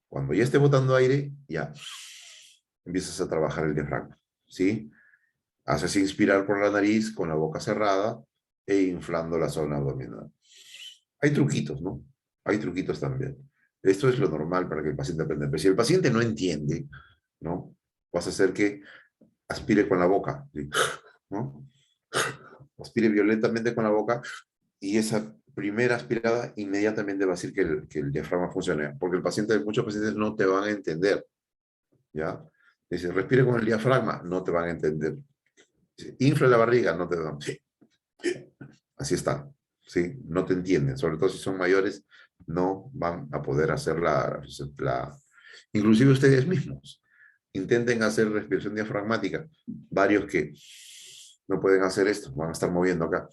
Cuando ya esté botando aire, ya empiezas a trabajar el diafragma, ¿sí? Haces inspirar por la nariz con la boca cerrada e inflando la zona abdominal. Hay truquitos, ¿no? Hay truquitos también. Esto es lo normal para que el paciente aprenda. Pero si el paciente no entiende, ¿no? Vas a hacer que aspire con la boca, ¿sí? ¿No? Aspire violentamente con la boca y esa primera aspirada inmediatamente va a decir que el diafragma funcione, porque muchos pacientes no te van a entender, ¿ya? Dice, respire con el diafragma, no te van a entender. Dice, infla la barriga, no te van. Sí. Así está, ¿sí? No te entienden, sobre todo si son mayores, no van a poder hacer inclusive ustedes mismos. Intenten hacer respiración diafragmática. Varios que no pueden hacer esto, van a estar moviendo acá,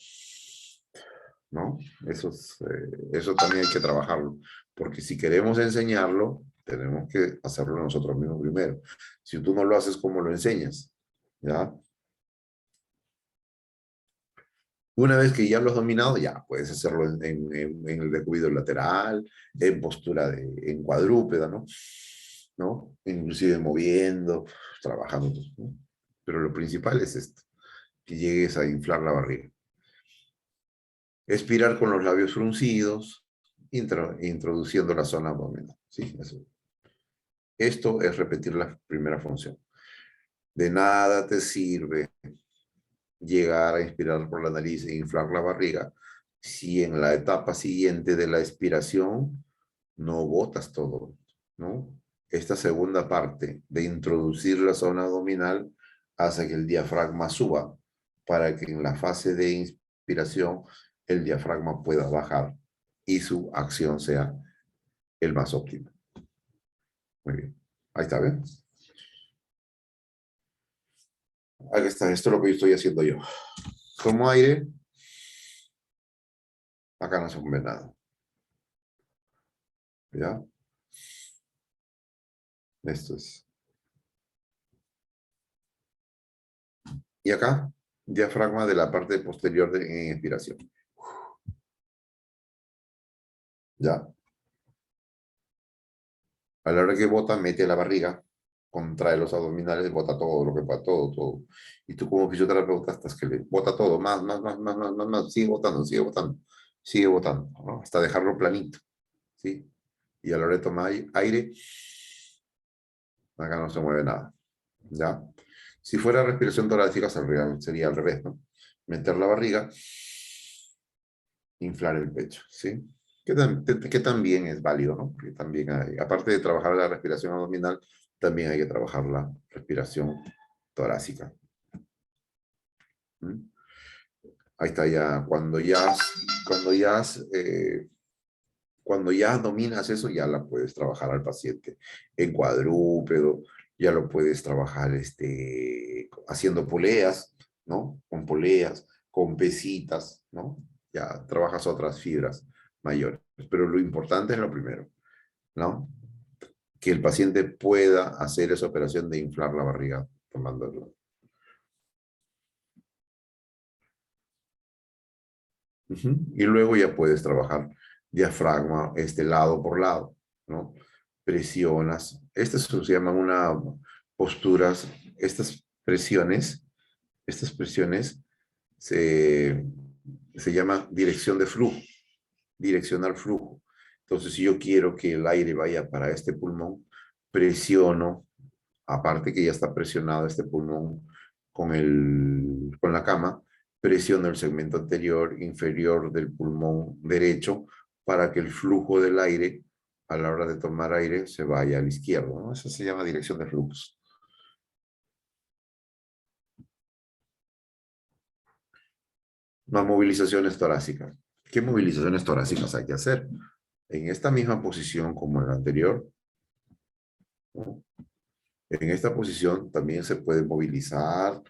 ¿no? Eso también hay que trabajarlo, porque si queremos enseñarlo, tenemos que hacerlo nosotros mismos primero. Si tú no lo haces, ¿cómo lo enseñas? ¿Ya? Una vez que ya lo has dominado, ya puedes hacerlo en el descuido lateral, en postura en cuadrúpeda, ¿no? ¿No? Inclusive moviendo, trabajando, ¿no? Pero lo principal es esto, que llegues a inflar la barriga. Expirar con los labios fruncidos, introduciendo la zona abdominal. Sí, eso. Esto es repetir la primera función. De nada te sirve llegar a inspirar por la nariz e inflar la barriga si en la etapa siguiente de la expiración no botas todo, ¿no? Esta segunda parte de introducir la zona abdominal hace que el diafragma suba para que en la fase de inspiración el diafragma pueda bajar y su acción sea el más óptimo. Muy bien. Ahí está, ¿ven? Ahí está, esto es lo que yo estoy haciendo yo. Tomo aire, acá no se mueve nada. ¿Ya? Esto es. Y acá, diafragma de la parte posterior en expiración. ¿Ya? A la hora que bota, mete la barriga, contrae los abdominales, bota todo lo que pueda, todo. Y tú como fisioterapeuta estás que le bota todo, más, sigue botando, ¿no? Hasta dejarlo planito, ¿sí? Y a la hora de tomar aire, acá no se mueve nada, ¿ya? Si fuera respiración torácica, sería al revés, ¿no? Meter la barriga, inflar el pecho, ¿sí? Que también es válido, ¿no? Que también hay, aparte de trabajar la respiración abdominal, también hay que trabajar la respiración torácica. ¿Mm? Ahí está ya, cuando ya dominas eso, ya la puedes trabajar al paciente en cuadrúpedo, ya lo puedes trabajar haciendo poleas, ¿no? Con poleas, con pesitas, ¿no? Ya trabajas otras fibras mayores. Pero lo importante es lo primero, ¿no? Que el paciente pueda hacer esa operación de inflar la barriga tomándolo. Y luego ya puedes trabajar diafragma, lado por lado, ¿no? Presionas. Estas se llaman una posturas, estas presiones se, se llama dirección de flujo, direccionar flujo. Entonces, si yo quiero que el aire vaya para este pulmón, presiono, aparte que ya está presionado este pulmón con la cama, presiono el segmento anterior, inferior del pulmón derecho para que el flujo del aire a la hora de tomar aire se vaya al izquierdo, ¿no? Eso se llama dirección de flujos. Las movilizaciones torácicas. ¿Qué movilizaciones torácicas hay que hacer? En esta misma posición como en la anterior, ¿no? En esta posición también se puede movilizar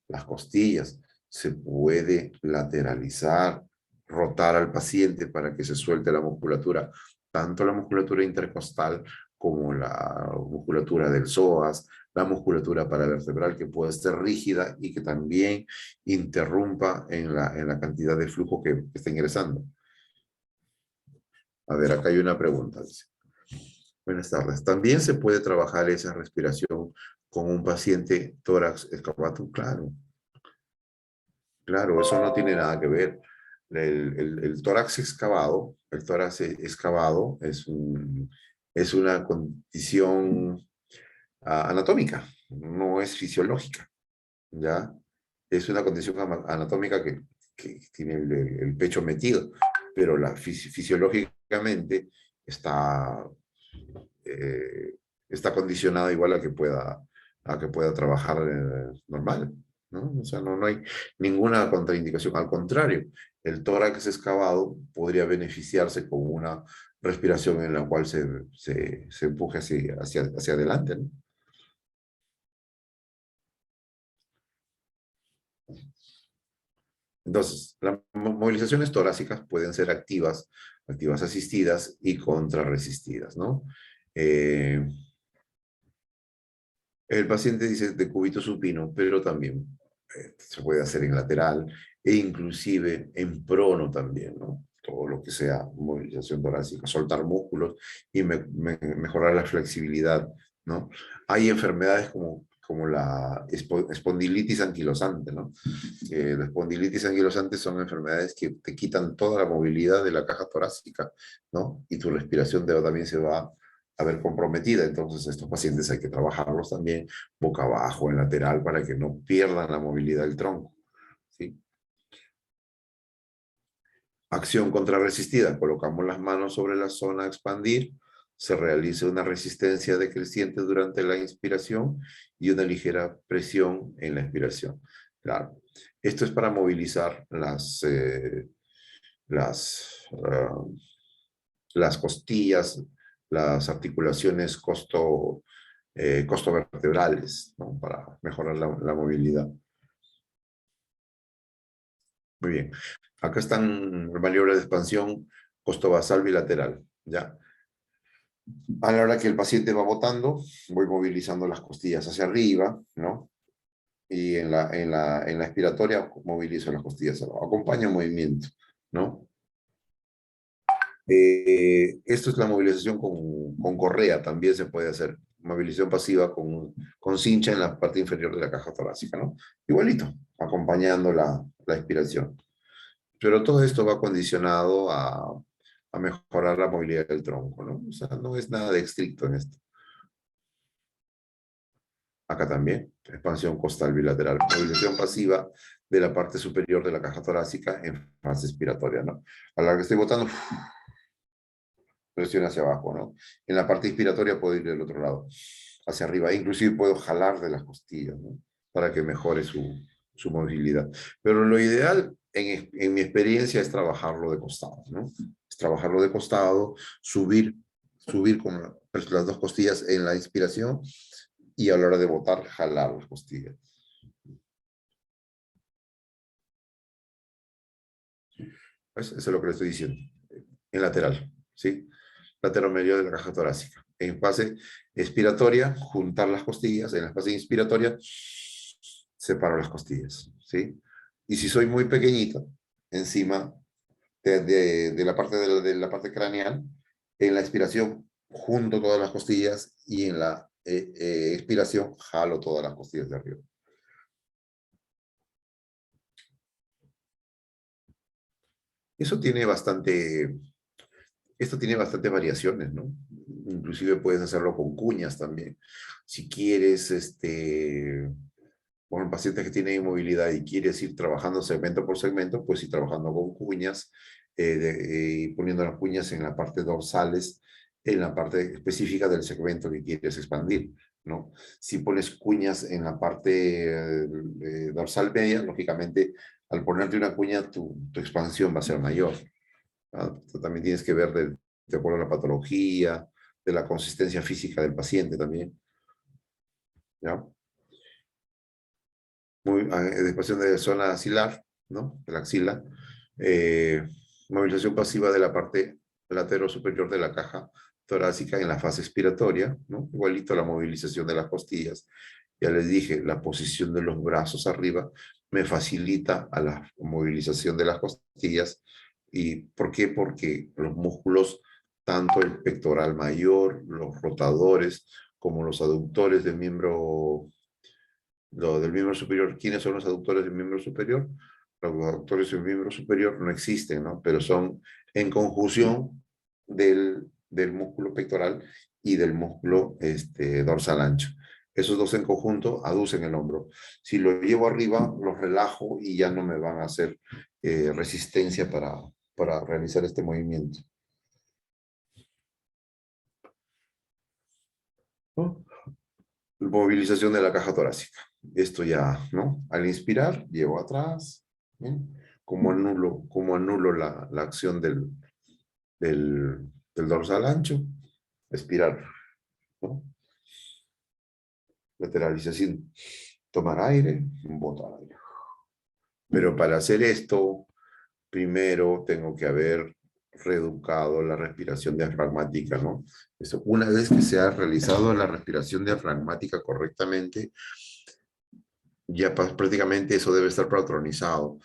las costillas, se puede lateralizar, rotar al paciente para que se suelte la musculatura, tanto la musculatura intercostal como la musculatura del psoas, la musculatura paravertebral que puede ser rígida y que también interrumpa en la cantidad de flujo que está ingresando. A ver, acá hay una pregunta. Dice. Buenas tardes. También se puede trabajar esa respiración con un paciente tórax excavatum. Claro, claro, eso no tiene nada que ver. El tórax excavado, es una condición anatómica, no es fisiológica, ¿ya? Es una condición anatómica que tiene el pecho metido, pero fisiológicamente está eh, está condicionado igual a que pueda trabajar normal, ¿no? O sea, no hay ninguna contraindicación. Al contrario, el tórax excavado podría beneficiarse con una respiración en la cual se empuje hacia adelante, ¿no? Entonces, las movilizaciones torácicas pueden ser activas, activas asistidas y contrarresistidas, ¿no? Eh, El paciente dice de cúbito supino, pero también se puede hacer en lateral e inclusive en prono también, ¿no? Todo lo que sea movilización torácica, soltar músculos y mejorar la flexibilidad, ¿no? Hay enfermedades como la espondilitis anquilosante, ¿no? La espondilitis anquilosante son enfermedades que te quitan toda la movilidad de la caja torácica, ¿no? Y tu respiración también se va a ver comprometida. Entonces, estos pacientes hay que trabajarlos también boca abajo, en lateral, para que no pierdan la movilidad del tronco, ¿sí? Acción contrarresistida. Colocamos las manos sobre la zona a expandir. Se realiza una resistencia decreciente durante la inspiración y una ligera presión en la expiración. Claro. Esto es para movilizar las las costillas, las articulaciones costovertebrales, ¿no? Para mejorar la movilidad. Muy bien. Acá están maniobras de expansión costovasal bilateral, ¿ya? A la hora que el paciente va botando, voy movilizando las costillas hacia arriba, ¿no? Y en la expiratoria movilizo las costillas abajo. Acompaña el movimiento, ¿no? Esto es la movilización con correa, también se puede hacer. Movilización pasiva con cincha en la parte inferior de la caja torácica, ¿no? Igualito, acompañando la expiración. Pero todo esto va condicionado a mejorar la movilidad del tronco, ¿no? O sea, no es nada de estricto en esto. Acá también, expansión costal bilateral, movilización pasiva de la parte superior de la caja torácica en fase expiratoria, ¿no? A la que estoy botando, presión hacia abajo, ¿no? En la parte inspiratoria puedo ir del otro lado, hacia arriba. Inclusive puedo jalar de las costillas, ¿no? Para que mejore su movilidad. Pero lo ideal, en mi experiencia, es trabajarlo de costado, ¿no? Es trabajarlo de costado, subir con las dos costillas en la inspiración y a la hora de botar, jalar las costillas. ¿Ves? Eso es lo que le estoy diciendo. En lateral, ¿sí? Lateral medio de la caja torácica. En fase expiratoria, juntar las costillas. En la fase inspiratoria, separo las costillas, ¿sí? Y si soy muy pequeñita, encima de la parte de la parte craneal, en la expiración junto todas las costillas y en la expiración jalo todas las costillas de arriba. Eso tiene bastante, esto tiene bastantes variaciones, ¿no? Inclusive puedes hacerlo con cuñas también. Si quieres, bueno, pacientes que tienen inmovilidad y quieres ir trabajando segmento por segmento, pues ir trabajando con cuñas, poniendo las cuñas en la parte dorsales, en la parte específica del segmento que quieres expandir, ¿no? Si pones cuñas en la parte dorsal media, lógicamente, al ponerte una cuña, tu expansión va a ser mayor. ¿No? También tienes que ver de acuerdo a la patología, de la consistencia física del paciente también, ¿ya? Expansión de zona axilar, ¿no? De la axila. Eh, Movilización pasiva de la parte latero superior de la caja torácica en la fase expiratoria, ¿no? Igualito a la movilización de las costillas. Ya les dije, la posición de los brazos arriba me facilita a la movilización de las costillas. ¿Y por qué? Porque los músculos, tanto el pectoral mayor, los rotadores, como los aductores del miembro del miembro superior. ¿Quiénes son los aductores del miembro superior? Los aductores del miembro superior no existen, ¿no? Pero son en conjunción del músculo pectoral y del músculo dorsal ancho. Esos dos en conjunto aducen el hombro. Si lo llevo arriba, los relajo y ya no me van a hacer resistencia para realizar este movimiento. ¿No? Movilización de la caja torácica. Esto ya, ¿no? Al inspirar, llevo atrás, ¿bien? Como anulo la acción del dorsal ancho, expirar, ¿no? Lateralización, tomar aire, botar aire. Pero para hacer esto, primero tengo que haber reeducado la respiración diafragmática, ¿no? Eso, una vez que se ha realizado la respiración diafragmática correctamente, ya prácticamente eso debe estar patronizado.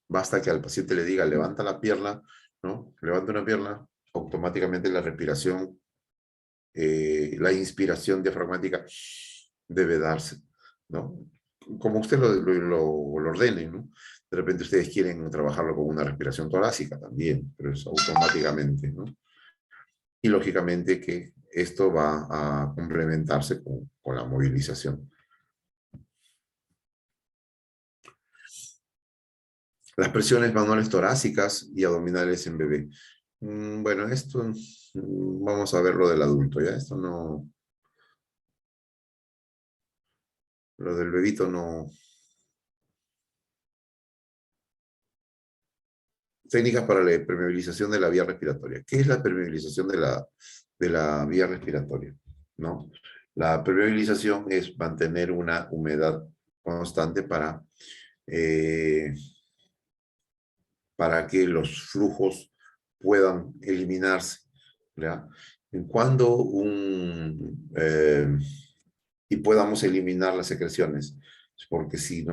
Basta que al paciente le diga, levanta la pierna, ¿no? Levanta una pierna, automáticamente la respiración, la inspiración diafragmática debe darse, ¿no? Como usted lo ordene, ¿no? De repente ustedes quieren trabajarlo con una respiración torácica también, pero es automáticamente, ¿no? Y lógicamente que esto va a complementarse con la movilización. Las presiones manuales torácicas y abdominales en bebé. Bueno, esto vamos a ver lo del adulto, ¿ya? Esto no, lo del bebito no. Técnicas para la permeabilización de la vía respiratoria. ¿Qué es la permeabilización de la vía respiratoria? ¿No? La permeabilización es mantener una humedad constante eh, para que los flujos puedan eliminarse, ¿ya? En cuando y podamos eliminar las secreciones, porque si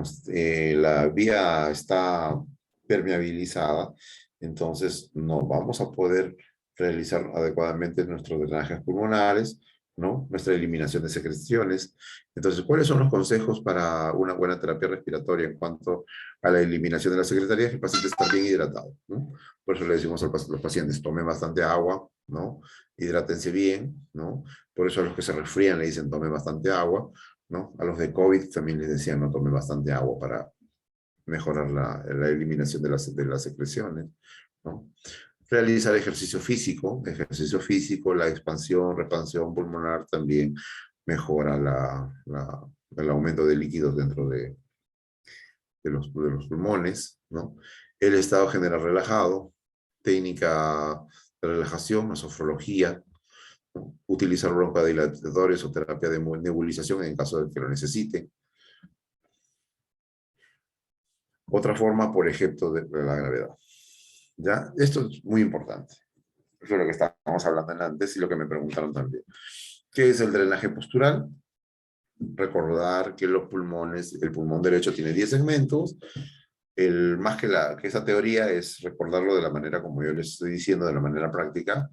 la vía está permeabilizada, entonces no vamos a poder realizar adecuadamente nuestros drenajes pulmonares, ¿no? Nuestra eliminación de secreciones. Entonces, ¿cuáles son los consejos para una buena terapia respiratoria en cuanto a la eliminación de las secretarías? Que el paciente está bien hidratado, ¿no? Por eso le decimos a los pacientes, tomen bastante agua, ¿no? Hidrátense bien, ¿no? Por eso a los que se resfrían le dicen, tomen bastante agua, ¿no? A los de COVID también les decían, no, tomen bastante agua para mejorar la eliminación de las secreciones, ¿no? Realizar ejercicio físico, la expansión, repansión pulmonar también mejora el aumento de líquidos dentro de los pulmones, ¿no? El estado general relajado, técnica de relajación, sofrología, ¿no? Utilizar broncodilatadores o terapia de nebulización en caso de que lo necesite. Otra forma, por ejemplo, de la gravedad. ¿Ya? Esto es muy importante. Eso es lo que estábamos hablando antes y lo que me preguntaron también. ¿Qué es el drenaje postural? Recordar que los pulmones, el pulmón derecho tiene 10 segmentos. Más que esa teoría es recordarlo de la manera como yo les estoy diciendo, de la manera práctica.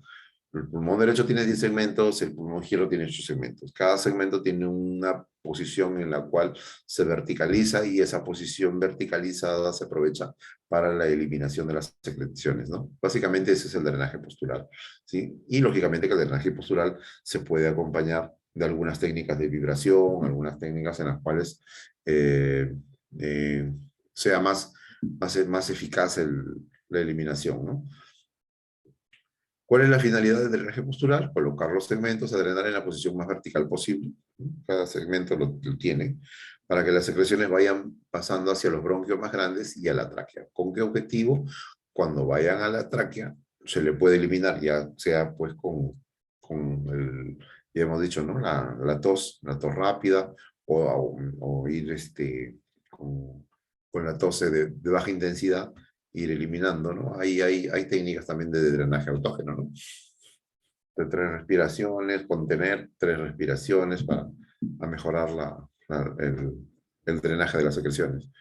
El pulmón derecho tiene 10 segmentos, el pulmón izquierdo tiene 8 segmentos. Cada segmento tiene una posición en la cual se verticaliza y esa posición verticalizada se aprovecha para la eliminación de las secreciones, ¿no? Básicamente ese es el drenaje postural, ¿sí? Y lógicamente que el drenaje postural se puede acompañar de algunas técnicas de vibración, algunas técnicas en las cuales sea más eficaz la eliminación, ¿no? ¿Cuál es la finalidad del drenaje postural? Colocar los segmentos a drenar en la posición más vertical posible. Cada segmento lo tiene, para que las secreciones vayan pasando hacia los bronquios más grandes y a la tráquea. ¿Con qué objetivo? Cuando vayan a la tráquea, se le puede eliminar, ya sea pues ya hemos dicho, ¿no? La tos rápida, o ir con la tos de baja intensidad, ir eliminando, ¿no? Hay técnicas también de drenaje autógeno, ¿no? De 3 respiraciones, contener 3 respiraciones para mejorar el drenaje de las secreciones.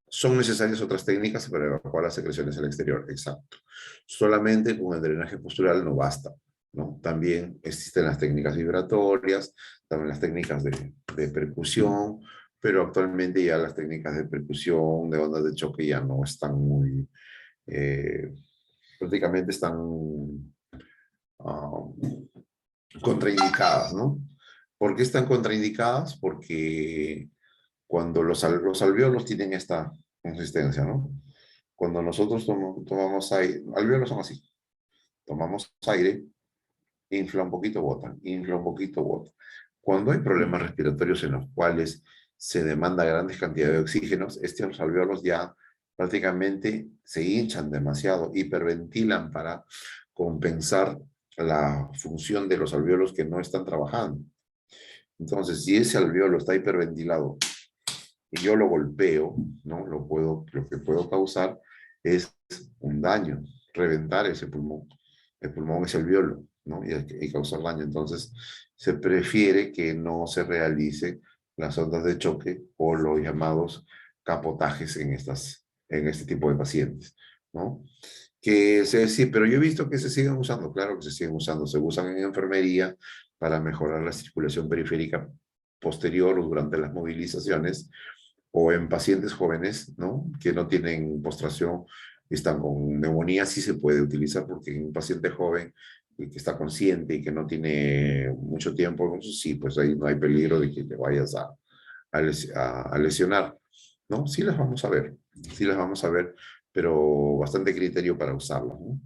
¿Son necesarias otras técnicas para evacuar las secreciones al exterior? Exacto. Solamente con el drenaje postural no basta, ¿no? También existen las técnicas vibratorias, también las técnicas de percusión, pero actualmente ya las técnicas de percusión, de ondas de choque ya no están muy, eh, prácticamente están uh, contraindicadas, ¿no? ¿Por qué están contraindicadas? Porque cuando los alvéolos tienen esta consistencia, ¿no? Cuando nosotros tomamos aire, alvéolos son así, tomamos aire, infla un poquito, bota, infla un poquito, bota. Cuando hay problemas respiratorios en los cuales se demanda grandes cantidades de oxígenos, estos alvéolos ya prácticamente se hinchan demasiado, hiperventilan para compensar la función de los alvéolos que no están trabajando. Entonces, si ese alvéolo está hiperventilado y yo lo golpeo, ¿no? Lo que puedo causar es un daño, reventar ese pulmón. El pulmón es alvéolo, ¿no? Y causar daño. Entonces, se prefiere que no se realice las ondas de choque o los llamados capotajes en este tipo de pacientes, ¿no? Sí, pero yo he visto que se siguen usando, claro que se siguen usando, se usan en enfermería para mejorar la circulación periférica posterior o durante las movilizaciones, o en pacientes jóvenes, ¿no? Que no tienen postración, están con neumonía, sí se puede utilizar, porque en un paciente joven que está consciente y que no tiene mucho tiempo, sí, pues ahí no hay peligro de que te vayas a lesionar, ¿no? Sí las vamos a ver, pero bastante criterio para usarlas, ¿no?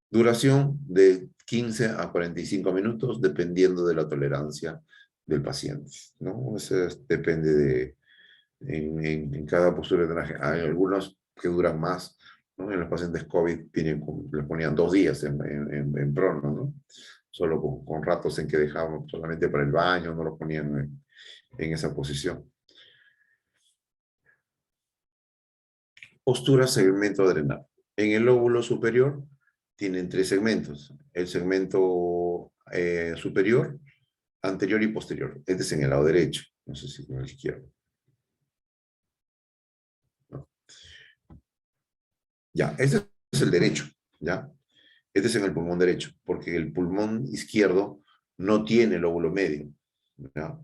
Duración de 15 a 45 minutos, dependiendo de la tolerancia del paciente, ¿no? Eso depende en cada postura de drenaje. Hay algunos que duran más, ¿no? En los pacientes COVID les ponían 2 días en prono, ¿no? Solo con ratos en que dejaban solamente para el baño, no lo ponían en esa posición. Postura, segmento adrenal. En el lóbulo superior tienen 3 segmentos. El segmento superior, anterior y posterior. Este es en el lado derecho. No sé si en el izquierdo. No. Ya, este es el derecho. ¿Ya? Este es en el pulmón derecho, porque el pulmón izquierdo no tiene lóbulo medio, ¿ya?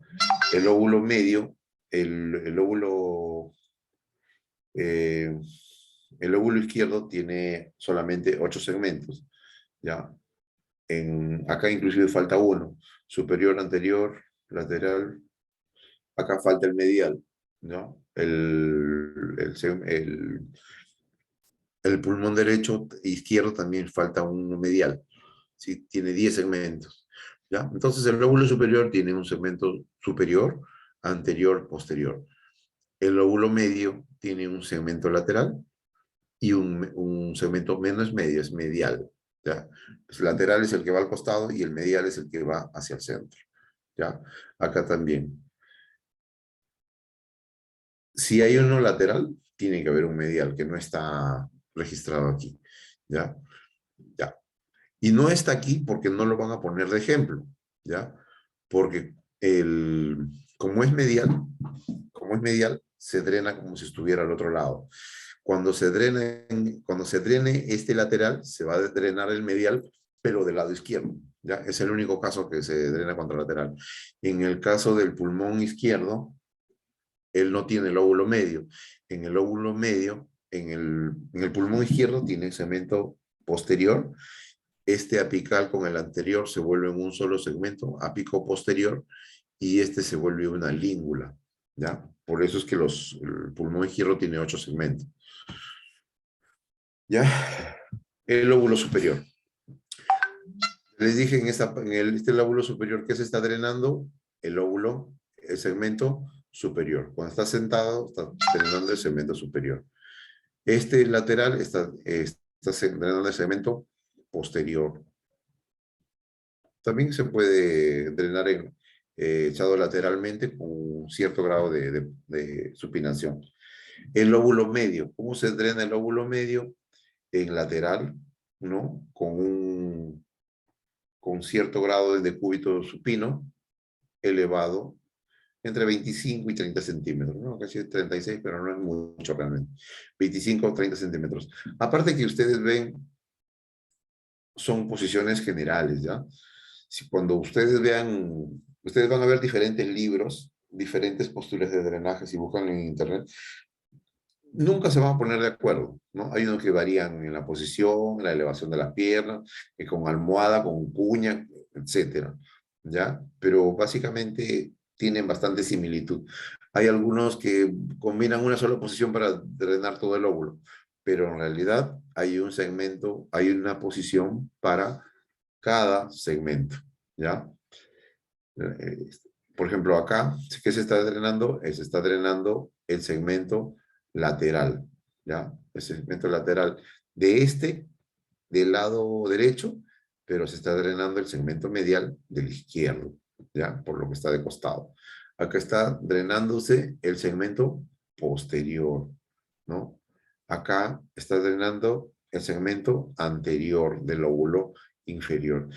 El lóbulo medio, el lóbulo, eh, el lóbulo izquierdo tiene solamente 8 segmentos, ¿ya? Acá inclusive falta uno, superior, anterior, lateral, acá falta el medial, ¿no? El pulmón derecho e izquierdo también falta uno medial, ¿sí? Tiene 10 segmentos, ¿ya? Entonces el lóbulo superior tiene un segmento superior, anterior, posterior. El lóbulo medio tiene un segmento lateral y un segmento menos medio, es medial, ¿ya? El lateral es el que va al costado y el medial es el que va hacia el centro, ¿ya? Acá también. Si hay uno lateral, tiene que haber un medial que no está registrado aquí, ¿ya? Ya. Y no está aquí porque no lo van a poner de ejemplo, ¿ya? Porque como es medial, se drena como si estuviera al otro lado. Cuando se drene este lateral, se va a drenar el medial, pero del lado izquierdo, ¿ya? Es el único caso que se drena contralateral. En el caso del pulmón izquierdo, él no tiene lóbulo medio. En el lóbulo medio, en el pulmón izquierdo, tiene segmento posterior. Este apical con el anterior se vuelve en un solo segmento, apico posterior, y este se vuelve una língula, ¿ya? Por eso es que el pulmón izquierdo tiene 8 segmentos, ¿ya? El lóbulo superior. Les dije este lóbulo superior que se está drenando, el segmento superior. Cuando está sentado, está drenando el segmento superior. Este lateral está drenando el segmento posterior. También se puede drenar echado lateralmente con un cierto grado de supinación. El lóbulo medio. ¿Cómo se drena el lóbulo medio? En lateral, ¿no? Con cierto grado de decúbito supino elevado entre 25 y 30 centímetros, ¿no? Casi 36, pero no es mucho realmente. 25 o 30 centímetros. Aparte que ustedes ven, son posiciones generales, ¿ya? Si cuando ustedes van a ver diferentes libros, diferentes posturas de drenaje, si buscan en internet, nunca se van a poner de acuerdo, ¿no? Hay unos que varían en la posición, la elevación de las piernas, con almohada, con cuña, etcétera, ¿ya? Pero básicamente tienen bastante similitud. Hay algunos que combinan una sola posición para drenar todo el óvulo, pero en realidad hay una posición para cada segmento, ¿ya? Eh, por ejemplo, acá, ¿qué se está drenando? Se está drenando el segmento lateral, ¿ya? El segmento lateral del lado derecho, pero se está drenando el segmento medial del izquierdo, ¿ya? Por lo que está de costado. Acá está drenándose el segmento posterior, ¿no? Acá está drenando el segmento anterior del lóbulo inferior.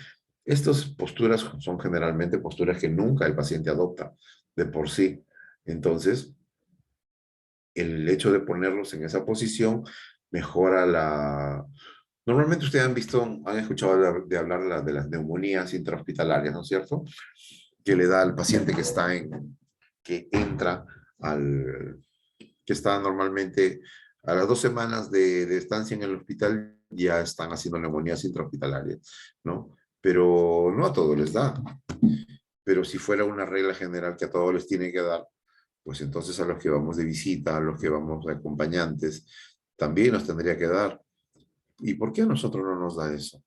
Estas posturas son generalmente posturas que nunca el paciente adopta de por sí. Entonces, el hecho de ponerlos en esa posición mejora la... Normalmente ustedes han escuchado hablar de las neumonías intrahospitalarias, ¿no es cierto? Que le da al paciente que entra que está normalmente a las 2 semanas de estancia en el hospital, ya están haciendo neumonías intrahospitalarias, ¿no? Pero no a todos les da. Pero si fuera una regla general que a todos les tiene que dar, pues entonces a los que vamos de visita, a los que vamos de acompañantes, también nos tendría que dar. ¿Y por qué a nosotros no nos da eso?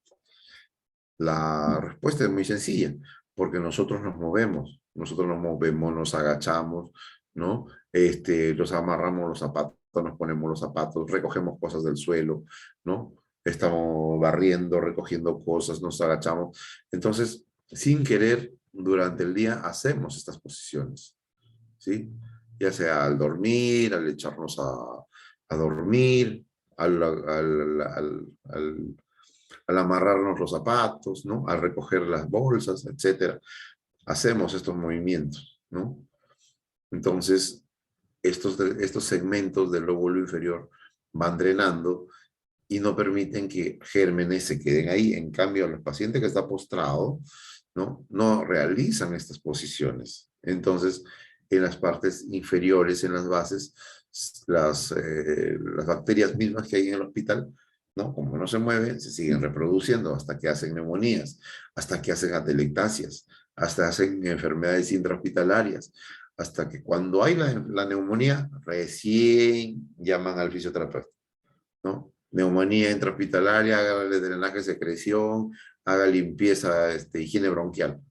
La respuesta es muy sencilla, porque nosotros nos movemos, nos agachamos, ¿no? Los amarramos los zapatos, nos ponemos los zapatos, recogemos cosas del suelo, ¿no? Estamos barriendo, recogiendo cosas, nos agachamos. Entonces, sin querer, durante el día hacemos estas posiciones, ¿sí? Ya sea al dormir, al echarnos a dormir, al amarrarnos los zapatos, ¿no? Al recoger las bolsas, etcétera. Hacemos estos movimientos, ¿no? Entonces, estos segmentos del lóbulo inferior van drenando y no permiten que gérmenes se queden ahí. En cambio, los pacientes que están postrados, ¿no? No realizan estas posiciones. Entonces, en las partes inferiores, en las bases, las bacterias mismas que hay en el hospital, ¿no? Como no se mueven, se siguen reproduciendo hasta que hacen neumonías, hasta que hacen atelectasias, hasta hacen enfermedades intrahospitalarias, hasta que cuando hay la neumonía, recién llaman al fisioterapeuta, ¿no? Neumonía intrahospitalaria, hágale drenaje, secreción, haga limpieza, higiene bronquial.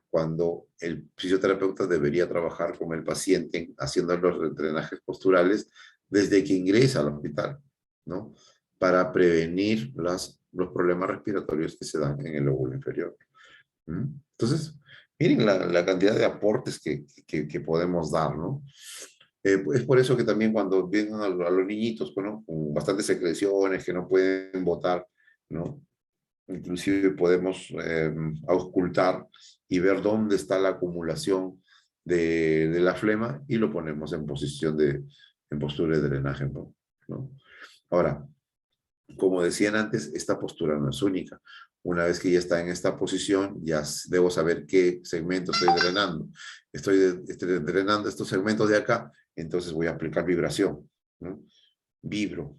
Cuando el fisioterapeuta debería trabajar con el paciente haciendo los drenajes posturales desde que ingresa al hospital, ¿no? Para prevenir los problemas respiratorios que se dan en el lóbulo inferior. ¿Mm? Entonces, miren la cantidad de aportes que podemos dar, ¿no? Es por eso que también cuando vienen a los niñitos, ¿no? Con bastantes secreciones que no pueden botar, ¿no? Inclusive podemos auscultar y ver dónde está la acumulación de la flema y lo ponemos en posición en postura de drenaje, ¿no? Ahora, como decían antes, esta postura no es única. Una vez que ya está en esta posición, ya debo saber qué segmento estoy drenando. Estoy drenando estos segmentos de acá, entonces voy a aplicar vibración, ¿no? Vibro,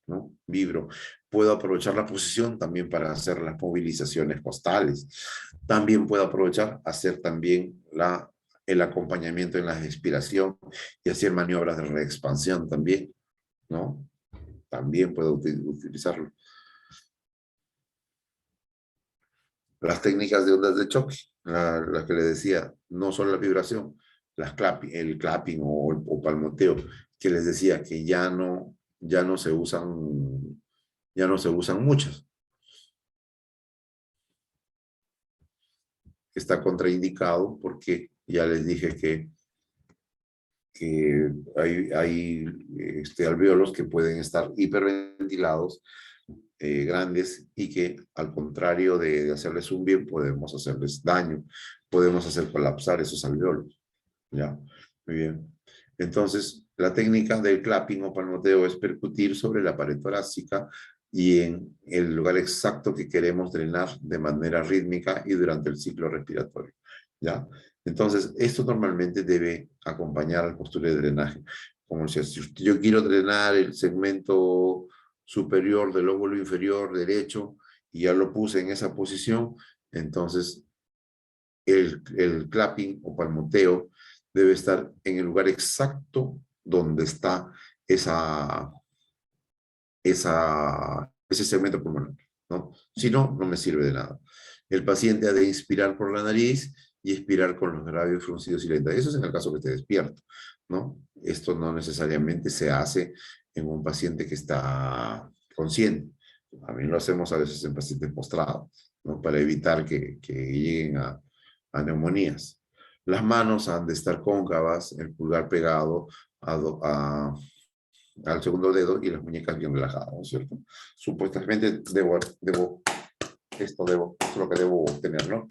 ¿no? Vibro. Puedo aprovechar la posición también para hacer las movilizaciones costales. También puedo aprovechar hacer también el acompañamiento en la expiración y hacer maniobras de reexpansión también, ¿no? También puedo utilizarlo. Las técnicas de ondas de choque, las que le decía, no solo la vibración, el clapping o palmoteo, que les decía que ya no se usan muchas. Está contraindicado porque ya les dije que hay alvéolos que pueden estar hiperventilados, grandes, y que al contrario de hacerles un bien, podemos hacerles daño, podemos hacer colapsar esos alvéolos. ¿Ya? Muy bien. Entonces, la técnica del clapping o palmoteo es percutir sobre la pared torácica y en el lugar exacto que queremos drenar de manera rítmica y durante el ciclo respiratorio. ¿Ya? Entonces, esto normalmente debe acompañar al postura de drenaje. Como si yo quiero drenar el segmento superior del lóbulo inferior derecho y ya lo puse en esa posición, entonces el clapping o palmoteo debe estar en el lugar exacto donde está ese segmento pulmonar, ¿no? Si no, no me sirve de nada. El paciente ha de inspirar por la nariz y expirar con los labios fruncidos y lentos. Eso es en el caso que esté despierto, ¿no? Esto no necesariamente se hace en un paciente que está consciente. También lo hacemos a veces en pacientes postrados, ¿no? Para evitar que lleguen a neumonías. Las manos han de estar cóncavas, el pulgar pegado al segundo dedo y las muñecas bien relajadas, ¿no es cierto? Supuestamente esto es lo que debo obtener, ¿no?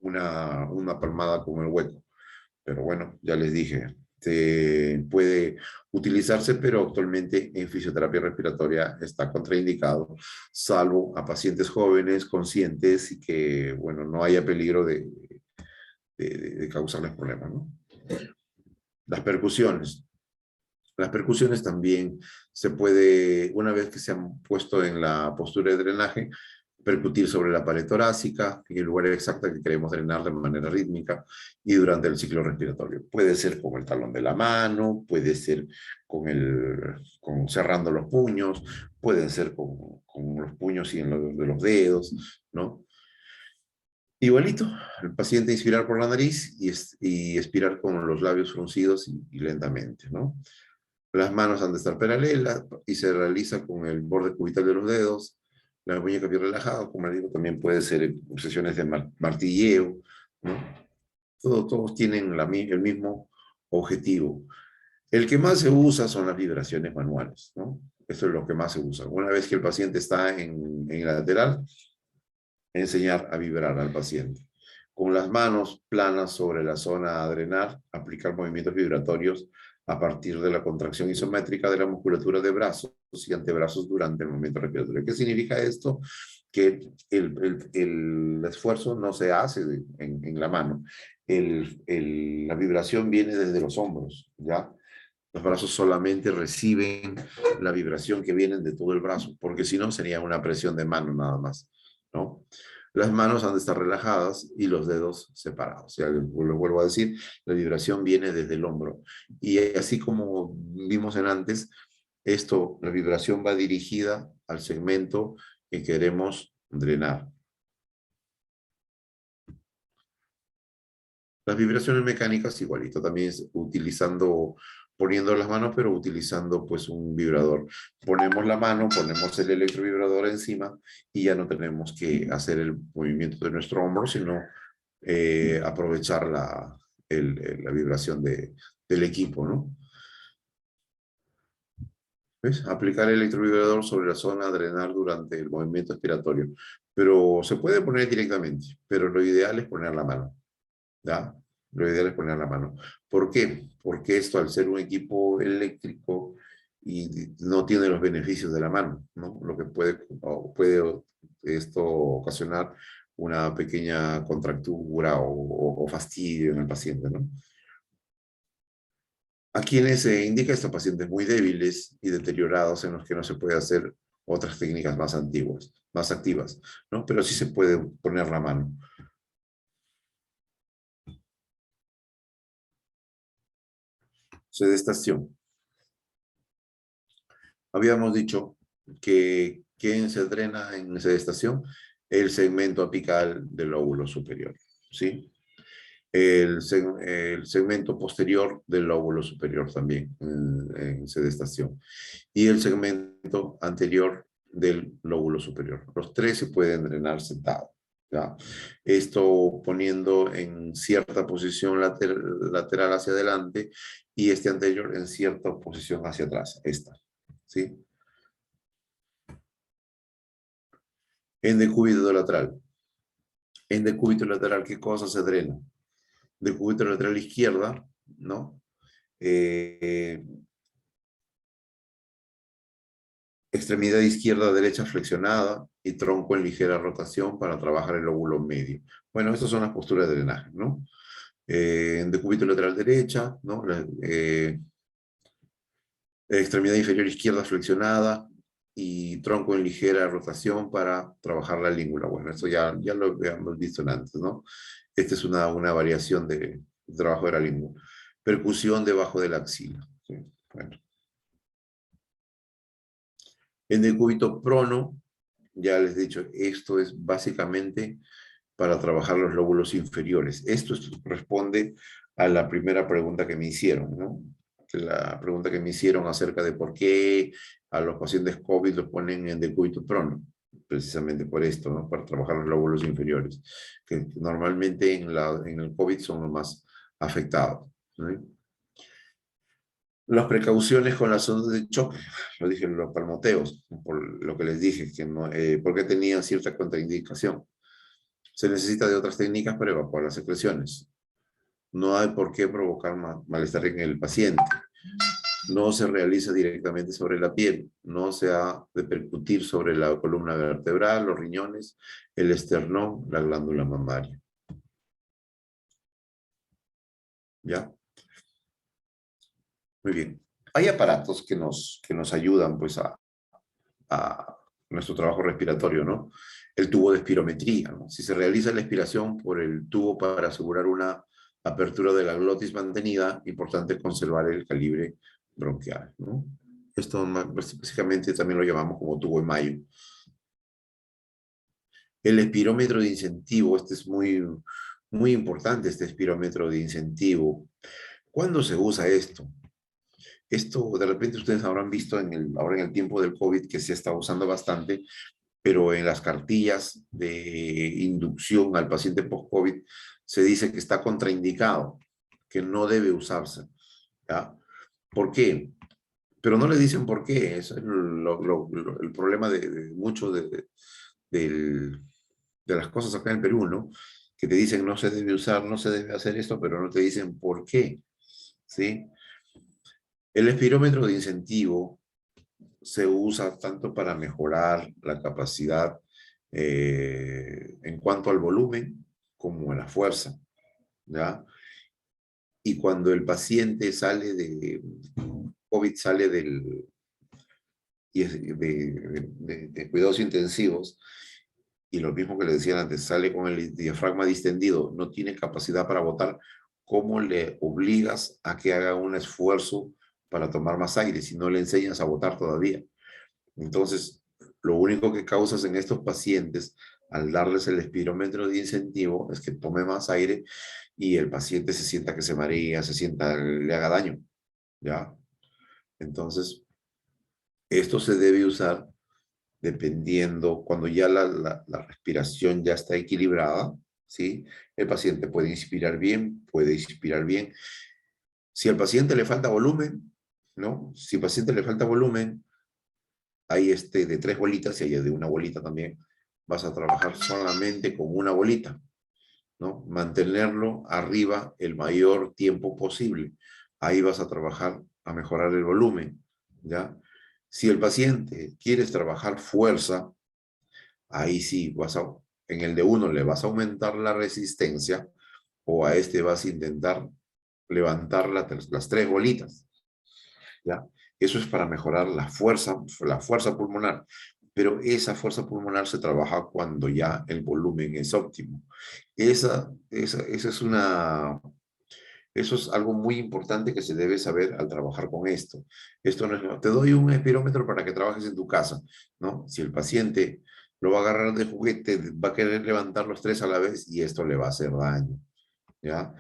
Una palmada con el hueco. Pero bueno, ya les dije, puede utilizarse, pero actualmente en fisioterapia respiratoria está contraindicado, salvo a pacientes jóvenes, conscientes y que, bueno, no haya peligro de causarles problemas, ¿no? Las percusiones. Las percusiones también se puede, una vez que se han puesto en la postura de drenaje, percutir sobre la pared torácica, en el lugar exacto que queremos drenar de manera rítmica y durante el ciclo respiratorio. Puede ser con el talón de la mano, puede ser cerrando los puños, pueden ser con los puños y en de los dedos, ¿no? Igualito, el paciente inspirar por la nariz y expirar con los labios fruncidos y lentamente, ¿no? Las manos han de estar paralelas y se realiza con el borde cubital de los dedos, la muñeca bien relajada, como digo, también puede ser en sesiones de martilleo, ¿no? Todos tienen el mismo objetivo. El que más se usa son las vibraciones manuales, ¿no? Esto es lo que más se usa. Una vez que el paciente está en la lateral, enseñar a vibrar al paciente. Con las manos planas sobre la zona a drenar, aplicar movimientos vibratorios a partir de la contracción isométrica de la musculatura de brazos y antebrazos durante el movimiento respiratorio. ¿Qué significa esto? Que el esfuerzo no se hace en la mano. La vibración viene desde los hombros, ¿ya? Los brazos solamente reciben la vibración que viene de todo el brazo, porque si no sería una presión de mano nada más, ¿no? Las manos han de estar relajadas y los dedos separados. Ya lo vuelvo a decir, la vibración viene desde el hombro. Y así como vimos en antes, la vibración va dirigida al segmento que queremos drenar. Las vibraciones mecánicas igualito, también es poniendo las manos, pero utilizando pues un vibrador. Ponemos la mano, ponemos el electrovibrador encima y ya no tenemos que hacer el movimiento de nuestro hombro, sino aprovechar la vibración del equipo, ¿no? ¿Ves? Aplicar el electrovibrador sobre la zona a drenar durante el movimiento expiratorio. Pero se puede poner directamente, pero lo ideal es poner la mano. ¿Ya? Lo ideal es poner la mano. ¿Por qué? Porque esto, al ser un equipo eléctrico, y no tiene los beneficios de la mano, ¿no? Lo que puede esto ocasionar una pequeña contractura o fastidio en el paciente, ¿no? A quienes se indica estos pacientes muy débiles y deteriorados en los que no se puede hacer otras técnicas más antiguas, más activas, ¿no? Pero sí se puede poner la mano. Sedestación. Habíamos dicho que ¿quién se drena en sedestación? El segmento apical del lóbulo superior, ¿sí? El segmento posterior del lóbulo superior también en sedestación. Y el segmento anterior del lóbulo superior. Los tres se pueden drenar sentados. ¿Ya? Esto poniendo en cierta posición lateral hacia adelante y este anterior en cierta posición hacia atrás. Esta, ¿sí? En decúbito lateral. En decúbito lateral, ¿qué cosa se drena? Decúbito lateral izquierda, ¿no? Eh, extremidad izquierda derecha flexionada y tronco en ligera rotación para trabajar el lóbulo medio. Bueno, estas son las posturas de drenaje, ¿no? En decúbito lateral derecha, ¿no? Extremidad inferior izquierda flexionada y tronco en ligera rotación para trabajar la língula. Bueno, eso ya lo habíamos visto antes, ¿no? Esta es una variación de trabajo de la língula. Percusión debajo de la axila. ¿Sí? Bueno. En decúbito prono, ya les he dicho, esto es básicamente para trabajar los lóbulos inferiores. Esto responde a la primera pregunta que me hicieron, ¿no? La pregunta que me hicieron acerca de por qué a los pacientes COVID los ponen en decúbito prono, precisamente por esto, ¿no? Para trabajar los lóbulos inferiores, que normalmente en el COVID son los más afectados, ¿no? Las precauciones con las ondas de choque, lo dije, los palmoteos, por lo que les dije, que no, porque tenían cierta contraindicación. Se necesita de otras técnicas para evacuar las secreciones. No hay por qué provocar malestar en el paciente. No se realiza directamente sobre la piel. No se ha de percutir sobre la columna vertebral, los riñones, el esternón, la glándula mamaria. ¿Ya? Muy bien. Hay aparatos que nos ayudan pues a nuestro trabajo respiratorio, ¿no? El tubo de espirometría, ¿no? Si se realiza la expiración por el tubo para asegurar una apertura de la glotis mantenida, importante conservar el calibre bronquial, ¿no? Esto básicamente también lo llamamos como tubo de Mayo. El espirómetro de incentivo, este es muy importante, este espirómetro de incentivo. ¿Cuándo se usa esto? Esto de repente ustedes habrán visto ahora en el tiempo del COVID que se está usando bastante, pero en las cartillas de inducción al paciente post-COVID se dice que está contraindicado, que no debe usarse. ¿Ya? ¿Por qué? Pero no le dicen por qué. Eso es el problema de mucho de las cosas acá en Perú, ¿no? Que te dicen no se debe usar, no se debe hacer esto, pero no te dicen por qué. ¿Sí? El espirómetro de incentivo se usa tanto para mejorar la capacidad en cuanto al volumen como a la fuerza, ¿ya? Y cuando el paciente sale de COVID, sale de cuidados intensivos, y lo mismo que le decían antes, sale con el diafragma distendido, no tiene capacidad para botar, ¿cómo le obligas a que haga un esfuerzo para tomar más aire si no le enseñas a botar todavía? Entonces, lo único que causas en estos pacientes al darles el espirómetro de incentivo es que tome más aire y el paciente se sienta que se marea, se sienta, le haga daño, ¿ya? Entonces, esto se debe usar dependiendo, cuando ya la respiración ya está equilibrada, ¿sí? El paciente puede inspirar bien, puede expirar bien. Si al paciente le falta volumen, ¿no? Si al paciente le falta volumen, hay de 3 bolitas y hay de una bolita también. Vas a trabajar solamente con una bolita, ¿no? Mantenerlo arriba el mayor tiempo posible. Ahí vas a trabajar a mejorar el volumen, ¿ya? Si el paciente quieres trabajar fuerza, ahí sí en el de uno le vas a aumentar la resistencia o a vas a intentar levantar las 3 bolitas, ¿ya? Eso es para mejorar la fuerza pulmonar, pero esa fuerza pulmonar se trabaja cuando ya el volumen es óptimo. Esa es eso es algo muy importante que se debe saber al trabajar con esto. Esto no es, te doy un espirómetro para que trabajes en tu casa, ¿no? Si el paciente lo va a agarrar de juguete, va a querer levantar los 3 a la vez y esto le va a hacer daño, ¿ya?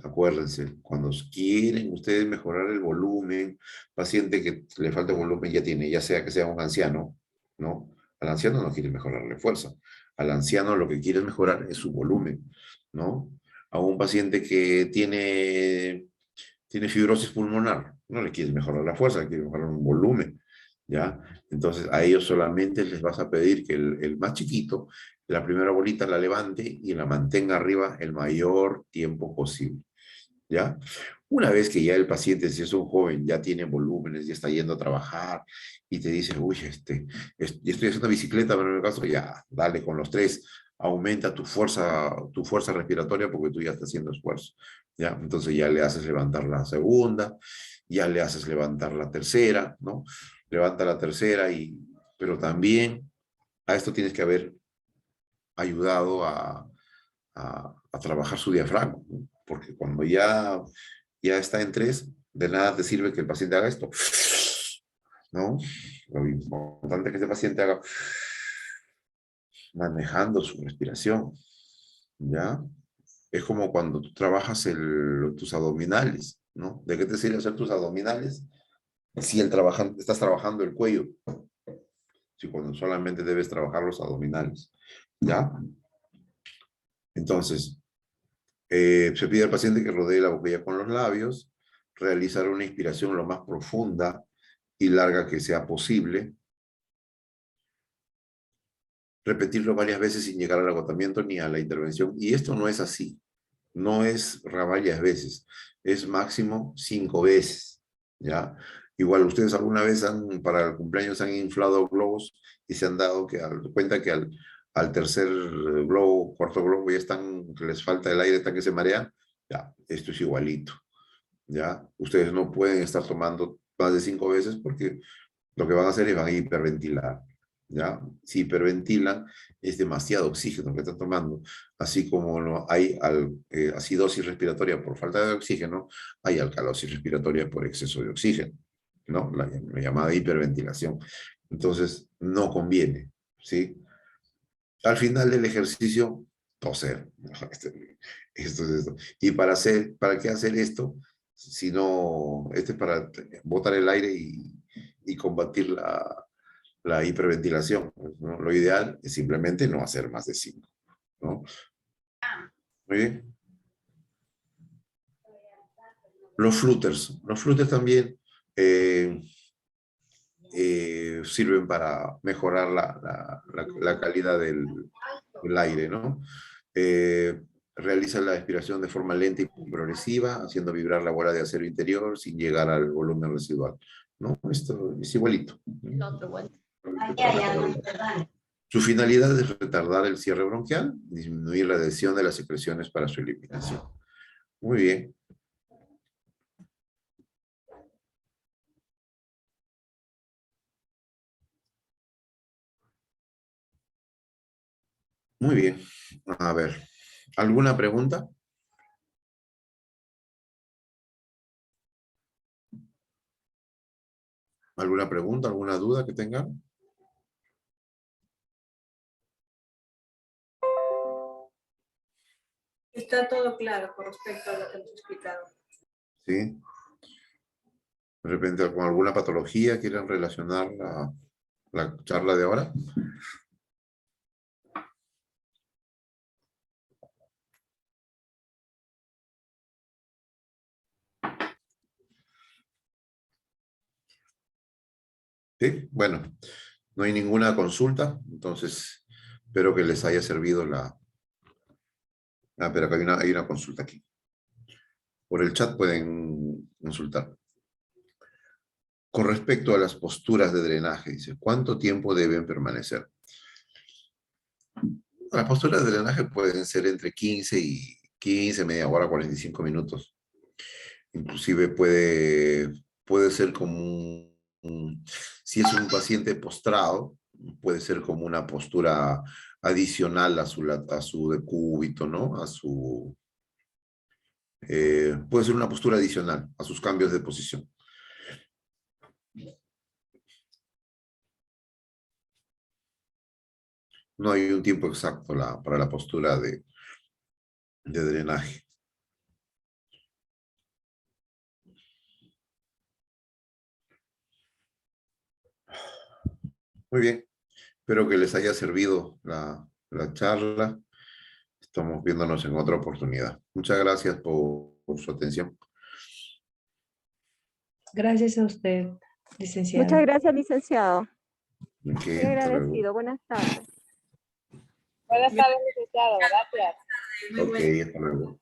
Acuérdense, cuando quieren ustedes mejorar el volumen, paciente que le falta volumen ya tiene, ya sea que sea un anciano, ¿no? Al anciano no quiere mejorarle fuerza. Al anciano lo que quiere mejorar es su volumen, ¿no? A un paciente que tiene fibrosis pulmonar, no le quieres mejorar la fuerza, le quieres mejorar un volumen, ¿ya? Entonces a ellos solamente les vas a pedir que el más chiquito, la primera bolita la levante y la mantenga arriba el mayor tiempo posible, ¿ya? Una vez que ya el paciente, si es un joven, ya tiene volúmenes, ya está yendo a trabajar y te dice, uy, ya estoy haciendo bicicleta, pero en el caso, ya, dale con los 3, aumenta tu fuerza respiratoria porque tú ya estás haciendo esfuerzo, ¿ya? Entonces ya le haces levantar la segunda, ya le haces levantar la tercera, ¿no? Levanta la tercera pero también a esto tienes que haber ayudado a trabajar su diafragma, ¿no? Porque cuando ya está en 3, de nada te sirve que el paciente haga esto, ¿no? Lo importante es que este paciente haga manejando su respiración, ¿ya? Es como cuando tú trabajas tus abdominales, ¿no? ¿De qué te sirve hacer tus abdominales si estás trabajando el cuello? Si cuando solamente debes trabajar los abdominales, ¿ya? Entonces, se pide al paciente que rodee la boquilla con los labios, realizar una inspiración lo más profunda y larga que sea posible, repetirlo varias veces sin llegar al agotamiento ni a la intervención. Y esto no es así, no es varias veces, es máximo 5 veces, ¿ya? Igual ustedes alguna vez para el cumpleaños han inflado globos y se han dado cuenta que al tercer globo, cuarto globo ya que les falta el aire, están que se marean. Ya, esto es igualito, ¿ya? Ustedes no pueden estar tomando más de 5 veces porque lo que van a hacer es van a hiperventilar, ¿ya? Si hiperventilan, es demasiado oxígeno que están tomando. Así como no hay acidosis respiratoria por falta de oxígeno, hay alcalosis respiratoria por exceso de oxígeno, ¿no? La llamada hiperventilación. Entonces, no conviene, ¿sí? Al final del ejercicio, toser. Esto es esto. ¿Y para qué hacer esto? Si no, este es para botar el aire y combatir la hiperventilación, ¿no? Lo ideal es simplemente no hacer más de 5, ¿no? Muy bien. Los flutters también eh, sirven para mejorar la calidad del aire, ¿no? Realiza la expiración de forma lenta y progresiva, haciendo vibrar la bola de acero interior sin llegar al volumen residual. ¿No? Esto es igualito. Su finalidad es retardar el cierre bronquial, disminuir la adhesión de las secreciones para su eliminación. Muy bien. Muy bien. A ver, ¿alguna pregunta? ¿Alguna pregunta, alguna duda que tengan? Está todo claro con respecto a lo que hemos explicado. Sí. De repente con alguna patología quieren relacionar la charla de ahora. Sí, bueno, no hay ninguna consulta, entonces espero que les haya servido la... Ah, pero que hay una consulta aquí. Por el chat pueden consultar. Con respecto a las posturas de drenaje, dice, ¿cuánto tiempo deben permanecer? Las posturas de drenaje pueden ser entre 15, media hora, 45 minutos. Inclusive puede ser como si es un paciente postrado, puede ser como una postura adicional a su decúbito, ¿no? Puede ser una postura adicional a sus cambios de posición. No hay un tiempo exacto para la postura de drenaje. Muy bien. Espero que les haya servido la charla. Estamos viéndonos en otra oportunidad. Muchas gracias por su atención. Gracias a usted, licenciado. Muchas gracias, licenciado. Ok, Muy hasta luego. agradecido. Buenas tardes. Buenas tardes, licenciado. Gracias. Muy Ok, bueno. hasta luego.